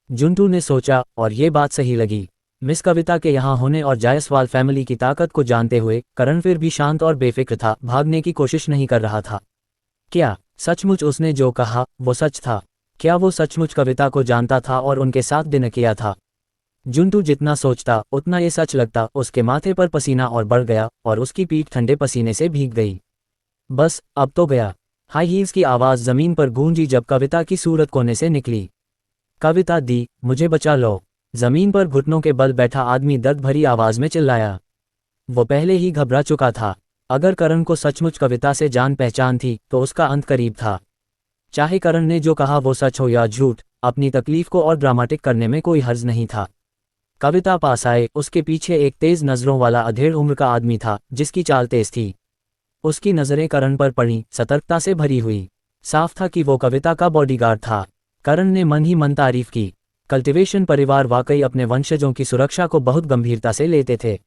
जुंटू ने सोचा, और ये बात सही लगी। मिस कविता के यहाँ होने और जायसवाल फैमिली की ताकत को जानते हुए करण फिर भी शांत और बेफिक्र था, भागने की कोशिश नहीं कर रहा था। क्या सचमुच उसने जो कहा वो सच था? क्या वो सचमुच कविता को जानता था और उनके साथ डिनर किया था? जुंटू जितना सोचता उतना ये सच लगता। उसके माथे पर पसीना और बढ़ गया और उसकी पीठ ठंडे पसीने से भीग गई। बस अब तो गया। हाई हील्स की आवाज़ ज़मीन पर गूंजी जब कविता की सूरत कोने से निकली। कविता दी, मुझे बचा लो। ज़मीन पर घुटनों के बल बैठा आदमी दर्द भरी आवाज़ में चिल्लाया। वो पहले ही घबरा चुका था। अगर करण को सचमुच कविता से जान पहचान थी तो उसका अंत करीब था। चाहे करण ने जो कहा वो सच हो या झूठ, अपनी तकलीफ को और ड्रामेटिक करने में कोई हर्ज नहीं था। कविता पास आए, उसके पीछे एक तेज नज़रों वाला अधेड़ उम्र का आदमी था, जिसकी चाल तेज थी। उसकी नज़रें करण पर पड़ी, सतर्कता से भरी हुई। साफ था कि वो कविता का बॉडीगार्ड था। करण ने मन ही मन तारीफ की। कल्टिवेशन परिवार वाकई अपने वंशजों की सुरक्षा को बहुत गंभीरता से लेते थे।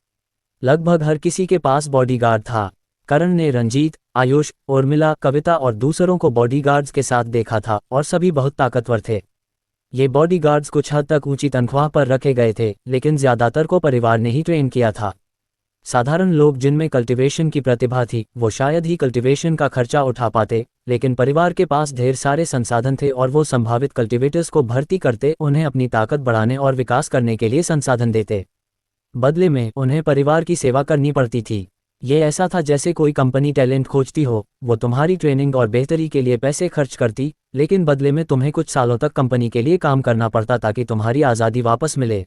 लगभग हर किसी के पास बॉडीगार्ड था। करण ने रंजीत, आयुष, उर्मिला, कविता और दूसरों को बॉडीगार्ड्स के साथ देखा था, और सभी बहुत ताकतवर थे। ये बॉडीगार्ड्स कुछ हद तक ऊंची तनख्वाह पर रखे गए थे, लेकिन ज्यादातर को परिवार ने ही ट्रेन किया था। साधारण लोग जिनमें कल्टिवेशन की प्रतिभा थी वो शायद ही कल्टिवेशन का खर्चा उठा पाते, लेकिन परिवार के पास ढेर सारे संसाधन थे और वो संभावित कल्टिवेटर्स को भर्ती करते, उन्हें अपनी ताकत बढ़ाने और विकास करने के लिए संसाधन देते। बदले में उन्हें परिवार की सेवा करनी पड़ती थी। ये ऐसा था जैसे कोई कंपनी टैलेंट खोजती हो, वो तुम्हारी ट्रेनिंग और बेहतरी के लिए पैसे खर्च करती, लेकिन बदले में तुम्हें कुछ सालों तक कंपनी के लिए काम करना पड़ता ताकि तुम्हारी आज़ादी वापस मिले,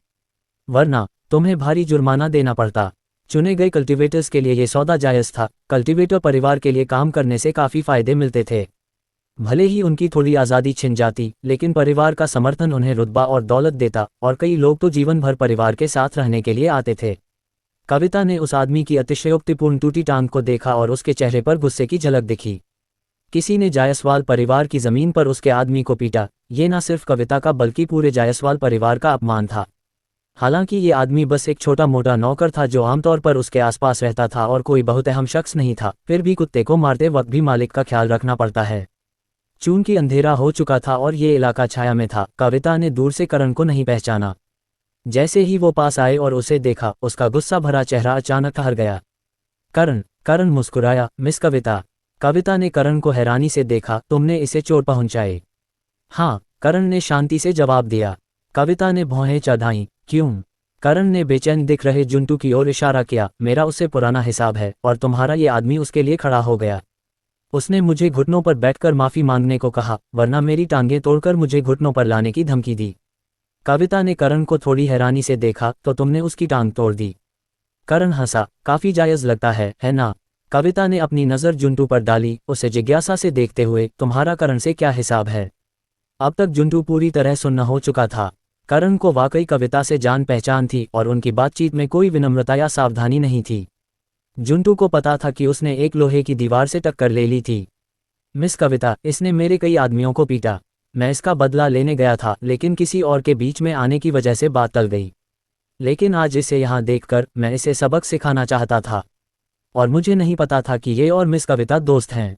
वरना तुम्हें भारी जुर्माना देना पड़ता। चुने गए कल्टीवेटर्स के लिए ये सौदा जायज़ था। कल्टीवेटर परिवार के लिए काम करने से काफ़ी फायदे मिलते थे। भले ही उनकी थोड़ी आज़ादी छिन जाती, लेकिन परिवार का समर्थन उन्हें रुतबा और दौलत देता, और कई लोग तो जीवन भर परिवार के साथ रहने के लिए आते थे। कविता ने उस आदमी की अतिशयोक्तिपूर्ण टूटी टांग को देखा और उसके चेहरे पर गुस्से की झलक दिखी। किसी ने जायसवाल परिवार की जमीन पर उसके आदमी को पीटा। ये न सिर्फ कविता का बल्कि पूरे जायसवाल परिवार का अपमान था। हालांकि ये आदमी बस एक छोटा मोटा नौकर था जो आमतौर पर उसके आसपास रहता था और कोई बहुत अहम शख्स नहीं था, फिर भी कुत्ते को मारते वक्त भी मालिक का ख्याल रखना पड़ता है। चूंकि अंधेरा हो चुका था और ये इलाका छाया में था, कविता ने दूर से करण को नहीं पहचाना। जैसे ही वो पास आए और उसे देखा, उसका गुस्सा भरा चेहरा अचानक ठहर गया। करण मुस्कुराया, मिस कविता। कविता ने करण को हैरानी से देखा, तुमने इसे चोट पहुंचाई? हाँ, करण ने शांति से जवाब दिया। कविता ने भौहें चढ़ाईं, क्यों? करण ने बेचैन दिख रहे जुंटू की ओर इशारा किया, मेरा उससे पुराना हिसाब है और तुम्हारा ये आदमी उसके लिए खड़ा हो गया। उसने मुझे घुटनों पर बैठकर माफी मांगने को कहा, वरना मेरी टांगें तोड़कर मुझे घुटनों पर लाने की धमकी दी। कविता ने करण को थोड़ी हैरानी से देखा, तो तुमने उसकी टांग तोड़ दी? करण हंसा, काफी जायज लगता है ना? कविता ने अपनी नज़र जुंटू पर डाली, उसे जिज्ञासा से देखते हुए, तुम्हारा करण से क्या हिसाब है? अब तक जुंटू पूरी तरह सुन्न हो चुका था। करण को वाकई कविता से जान पहचान थी और उनकी बातचीत में कोई विनम्रता या सावधानी नहीं थी। जुंटू को पता था कि उसने एक लोहे की दीवार से टक्कर ले ली थी। मिस कविता, इसने मेरे कई आदमियों को पीटा। मैं इसका बदला लेने गया था, लेकिन किसी और के बीच में आने की वजह से बात टल गई। लेकिन आज इसे यहाँ देखकर मैं इसे सबक सिखाना चाहता था, और मुझे नहीं पता था कि ये और मिस कविता दोस्त हैं।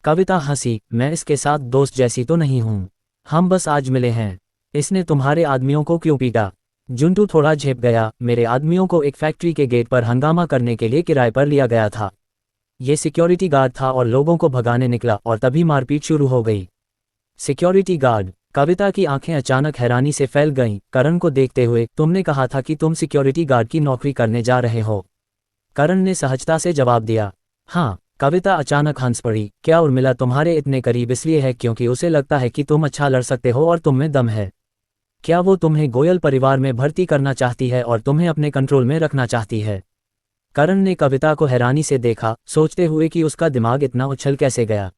कविता हंसी, मैं इसके साथ दोस्त जैसी तो नहीं हूँ, हम बस आज मिले हैं। इसने तुम्हारे आदमियों को क्यों पीटा? जुंटू थोड़ा झेप गया, मेरे आदमियों को एक फैक्ट्री के गेट पर हंगामा करने के लिए किराए पर लिया गया था। ये सिक्योरिटी गार्ड था और लोगों को भगाने निकला और तभी मारपीट शुरू हो गई। Security guard. कविता की आंखें अचानक हैरानी से फैल गईं। करण को देखते हुए, तुमने कहा था कि तुम सिक्योरिटी गार्ड की नौकरी करने जा रहे हो। करण ने सहजता से जवाब दिया। हाँ। कविता अचानक हंस पड़ी। क्या उर्मिला तुम्हारे इतने करीब इसलिए है क्योंकि उसे लगता है कि तुम अच्छा लड़ सकते हो और तुम में दम है? क्या वो तुम्हें गोयल परिवार में भर्ती करना चाहती है और तुम्हें अपने कंट्रोल में रखना चाहती है? करण ने कविता को हैरानी से देखा, सोचते हुए कि उसका दिमाग इतना उछल कैसे गया।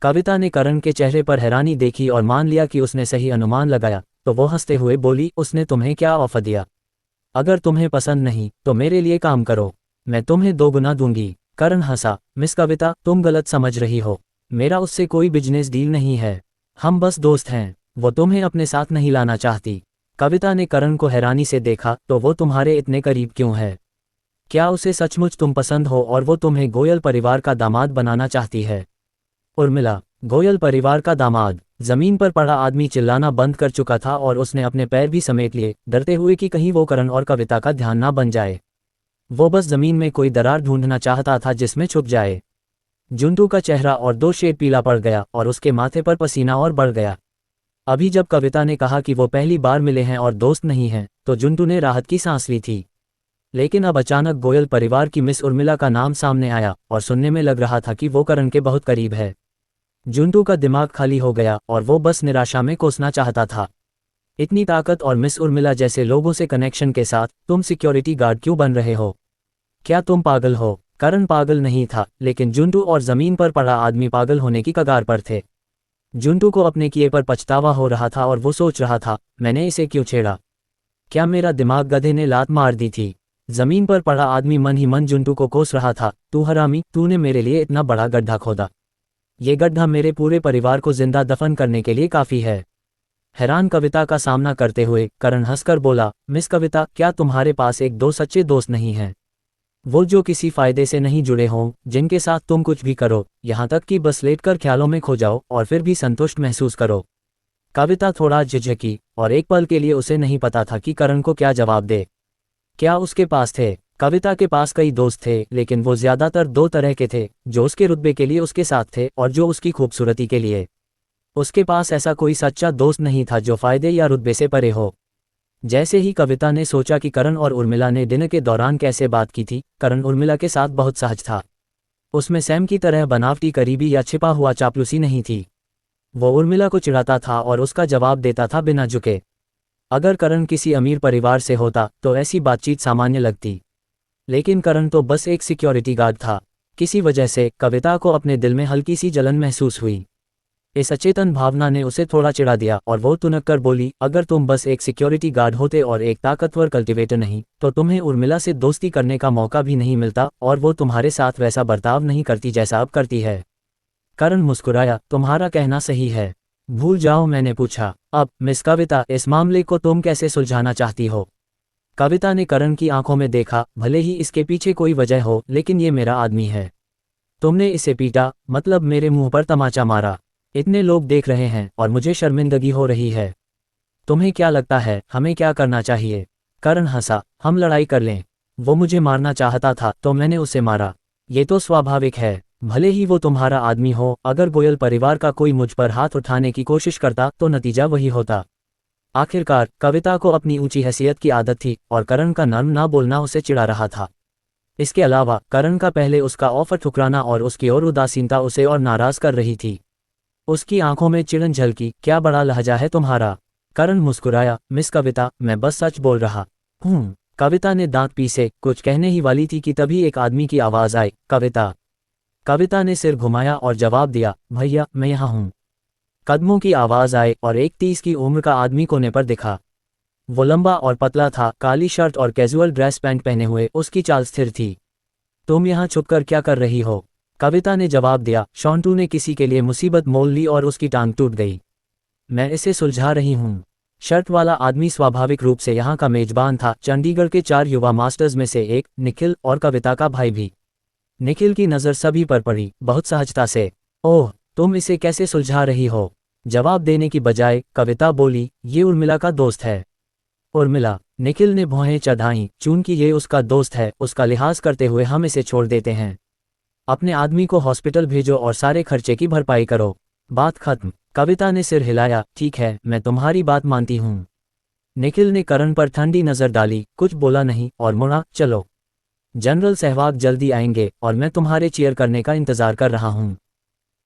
कविता ने करण के चेहरे पर हैरानी देखी और मान लिया कि उसने सही अनुमान लगाया, तो वो हंसते हुए बोली, उसने तुम्हें क्या ऑफर दिया? अगर तुम्हें पसंद नहीं तो मेरे लिए काम करो, मैं तुम्हें 2 गुना दूंगी। करण हंसा। मिस कविता, तुम गलत समझ रही हो। मेरा उससे कोई बिजनेस डील नहीं है। हम बस दोस्त हैं। वो तुम्हें अपने साथ नहीं लाना चाहती। कविता ने करण को हैरानी से देखा। तो वो तुम्हारे इतने करीब क्यों है? क्या उसे सचमुच तुम पसंद हो और वो तुम्हें गोयल परिवार का दामाद बनाना चाहती है? उर्मिला। गोयल परिवार का दामाद? जमीन पर पड़ा आदमी चिल्लाना बंद कर चुका था और उसने अपने पैर भी समेट लिए, डरते हुए कि कहीं वो करण और कविता का ध्यान ना बन जाए। वो बस जमीन में कोई दरार ढूंढना चाहता था जिसमें छुप जाए। जुंटू का चेहरा और 2 शेड पीला पड़ गया और उसके माथे पर पसीना और बढ़ गया। अभी जब कविता ने कहा कि वो पहली बार मिले हैं और दोस्त नहीं हैं, तो जुंटू ने राहत की सांस ली थी। लेकिन अब अचानक गोयल परिवार की मिस उर्मिला का नाम सामने आया और सुनने में लग रहा था कि वो करण के बहुत करीब है। जुंटू का दिमाग खाली हो गया और वो बस निराशा में कोसना चाहता था। इतनी ताकत और मिस उर्मिला जैसे लोगों से कनेक्शन के साथ तुम सिक्योरिटी गार्ड क्यों बन रहे हो? क्या तुम पागल हो? करण पागल नहीं था, लेकिन जुंटू और जमीन पर पड़ा आदमी पागल होने की कगार पर थे। जुंटू को अपने किए पर पछतावा हो रहा था और वो सोच रहा था, मैंने इसे क्यों छेड़ा? क्या मेरा दिमाग गधे ने लात मार दी थी? जमीन पर पड़ा आदमी मन ही मन जुंटू को कोस रहा था, तू हरामी, तूने मेरे लिए इतना बड़ा गड्ढा खोदा। ये गड्ढा मेरे पूरे परिवार को जिंदा दफन करने के लिए काफी है। हैरान कविता का सामना करते हुए करण हंसकर बोला, मिस कविता, क्या तुम्हारे पास एक दो सच्चे दोस्त नहीं हैं? वो जो किसी फायदे से नहीं जुड़े हों, जिनके साथ तुम कुछ भी करो, यहाँ तक कि बस लेटकर ख्यालों में खो जाओ और फिर भी संतुष्ट महसूस करो। कविता थोड़ा झिझकी और एक पल के लिए उसे नहीं पता था कि करण को क्या जवाब दे। क्या उसके पास थे? कविता के पास कई दोस्त थे, लेकिन वो ज्यादातर 2 तरह के थे, जो उसके रुतबे के लिए उसके साथ थे और जो उसकी खूबसूरती के लिए। उसके पास ऐसा कोई सच्चा दोस्त नहीं था जो फायदे या रुतबे से परे हो। जैसे ही कविता ने सोचा कि करण और उर्मिला ने डिनर के दौरान कैसे बात की थी, करण उर्मिला के साथ बहुत सहज था। उसमें सैम की तरह बनावटी करीबी या छिपा हुआ चापलूसी नहीं थी। वो उर्मिला को चिढ़ाता था और उसका जवाब देता था बिना झुके। अगर करण किसी अमीर परिवार से होता तो ऐसी बातचीत सामान्य लगती, लेकिन करण तो बस एक सिक्योरिटी गार्ड था। किसी वजह से कविता को अपने दिल में हल्की सी जलन महसूस हुई। इस अचेतन भावना ने उसे थोड़ा चिढ़ा दिया और वो तुनक कर बोली, अगर तुम बस एक सिक्योरिटी गार्ड होते और एक ताकतवर कल्टिवेटर नहीं, तो तुम्हें उर्मिला से दोस्ती करने का मौका भी नहीं मिलता और वो तुम्हारे साथ वैसा बर्ताव नहीं करती जैसा अब करती है। करण मुस्कुराया, तुम्हारा कहना सही है। भूल जाओ मैंने पूछा। अब मिस कविता, इस मामले को तुम कैसे सुलझाना चाहती हो? कविता ने करण की आंखों में देखा, भले ही इसके पीछे कोई वजह हो, लेकिन ये मेरा आदमी है। तुमने इसे पीटा, मतलब मेरे मुंह पर तमाचा मारा। इतने लोग देख रहे हैं और मुझे शर्मिंदगी हो रही है। तुम्हें क्या लगता है हमें क्या करना चाहिए? करण हंसा, हम लड़ाई कर लें। वो मुझे मारना चाहता था तो मैंने उसे मारा। ये तो स्वाभाविक है, भले ही वो तुम्हारा आदमी हो। अगर गोयल परिवार का कोई मुझ पर हाथ उठाने की कोशिश करता तो नतीजा वही होता। आखिरकार कविता को अपनी ऊंची हैसियत की आदत थी और करण का नर्म ना बोलना उसे चिढ़ा रहा था। इसके अलावा करण का पहले उसका ऑफर ठुकराना और उसकी और उदासीनता उसे और नाराज कर रही थी। उसकी आंखों में चिढ़न झलकी, क्या बड़ा लहजा है तुम्हारा? करण मुस्कुराया, मिस कविता, मैं बस सच बोल रहा हूँ। कविता ने दांत पीसे कुछ कहने ही वाली थी कि तभी एक आदमी की आवाज आई, कविता। कविता ने सिर घुमाया और जवाब दिया, भैया मैं यहाँ हूँ। कदमों की आवाज आए और एक 30 की उम्र का आदमी कोने पर दिखा। वो लंबा और पतला था, काली शर्ट और कैजुअल ड्रेस पैंट पहने हुए उसकी चाल स्थिर थी। तुम यहाँ छुपकर क्या कर रही हो? कविता ने जवाब दिया, शॉन्टू ने किसी के लिए मुसीबत मोल ली और उसकी टांग टूट गई। मैं इसे सुलझा रही हूँ। शर्ट वाला आदमी स्वाभाविक रूप से यहाँ का मेजबान था, चंडीगढ़ के 4 युवा मास्टर्स में से एक, निखिल, और कविता का भाई भी। निखिल की नज़र सभी पर पड़ी, बहुत सहजता से। ओह, तुम इसे कैसे सुलझा रही हो? जवाब देने की बजाय कविता बोली, ये उर्मिला का दोस्त है। उर्मिला? निखिल ने भौहें चढ़ाईं, चूंकि ये उसका दोस्त है, उसका लिहाज करते हुए हम इसे छोड़ देते हैं। अपने आदमी को हॉस्पिटल भेजो और सारे खर्चे की भरपाई करो। बात खत्म। कविता ने सिर हिलाया, ठीक है, मैं तुम्हारी बात मानती हूँ। निखिल ने करण पर ठंडी नजर डाली, कुछ बोला नहीं और मुड़ा, चलो। जनरल सहवाग जल्दी आएंगे और मैं तुम्हारे चीयर करने का इंतजार कर रहा हूँ।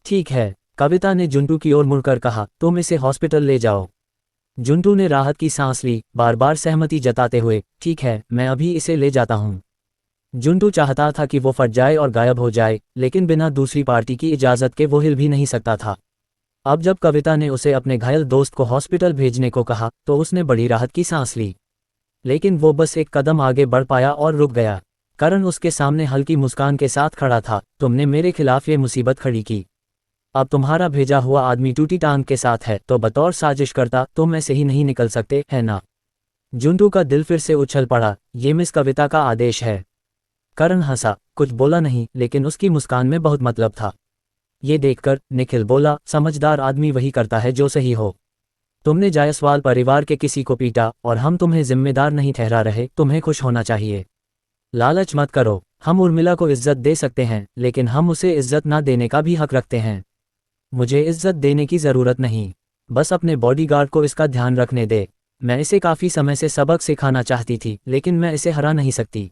ठीक है, कविता ने जुंटू की ओर मुड़कर कहा, तुम इसे हॉस्पिटल ले जाओ। जुंटू ने राहत की सांस ली, बार बार सहमति जताते हुए, ठीक है, मैं अभी इसे ले जाता हूँ। जुंटू चाहता था कि वो फट जाए और गायब हो जाए, लेकिन बिना दूसरी पार्टी की इजाज़त के वो हिल भी नहीं सकता था। अब जब कविता ने उसे अपने घायल दोस्त को हॉस्पिटल भेजने को कहा तो उसने बड़ी राहत की सांस ली। लेकिन वो बस एक कदम आगे बढ़ पाया और रुक गया। करण उसके सामने हल्की मुस्कान के साथ खड़ा था, तुमने मेरे खिलाफ ये मुसीबत खड़ी की। अब तुम्हारा भेजा हुआ आदमी टूटी टांग के साथ है, तो बतौर साजिश करता तुम ऐसे ही नहीं निकल सकते, है ना? जुंटू का दिल फिर से उछल पड़ा, ये मिस कविता का आदेश है। करण हंसा, कुछ बोला नहीं, लेकिन उसकी मुस्कान में बहुत मतलब था। ये देखकर निखिल बोला, समझदार आदमी वही करता है जो सही हो। तुमने जायसवाल परिवार के किसी को पीटा और हम तुम्हें जिम्मेदार नहीं ठहरा रहे, तुम्हें खुश होना चाहिए। लालच मत करो, हम उर्मिला को इज्जत दे सकते हैं, लेकिन हम उसे इज्जत ना देने का भी हक रखते हैं। मुझे इज्जत देने की ज़रूरत नहीं, बस अपने बॉडीगार्ड को इसका ध्यान रखने दे। मैं इसे काफ़ी समय से सबक सिखाना चाहती थी, लेकिन मैं इसे हरा नहीं सकती।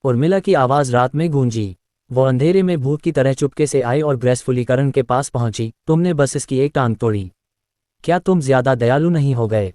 उर्मिला की आवाज़ रात में गूंजी। वो अंधेरे में भूत की तरह चुपके से आई और ग्रेसफुली करण के पास पहुंची, तुमने बस इसकी एक टांग तोड़ी। क्या तुम ज्यादा दयालु नहीं हो गए?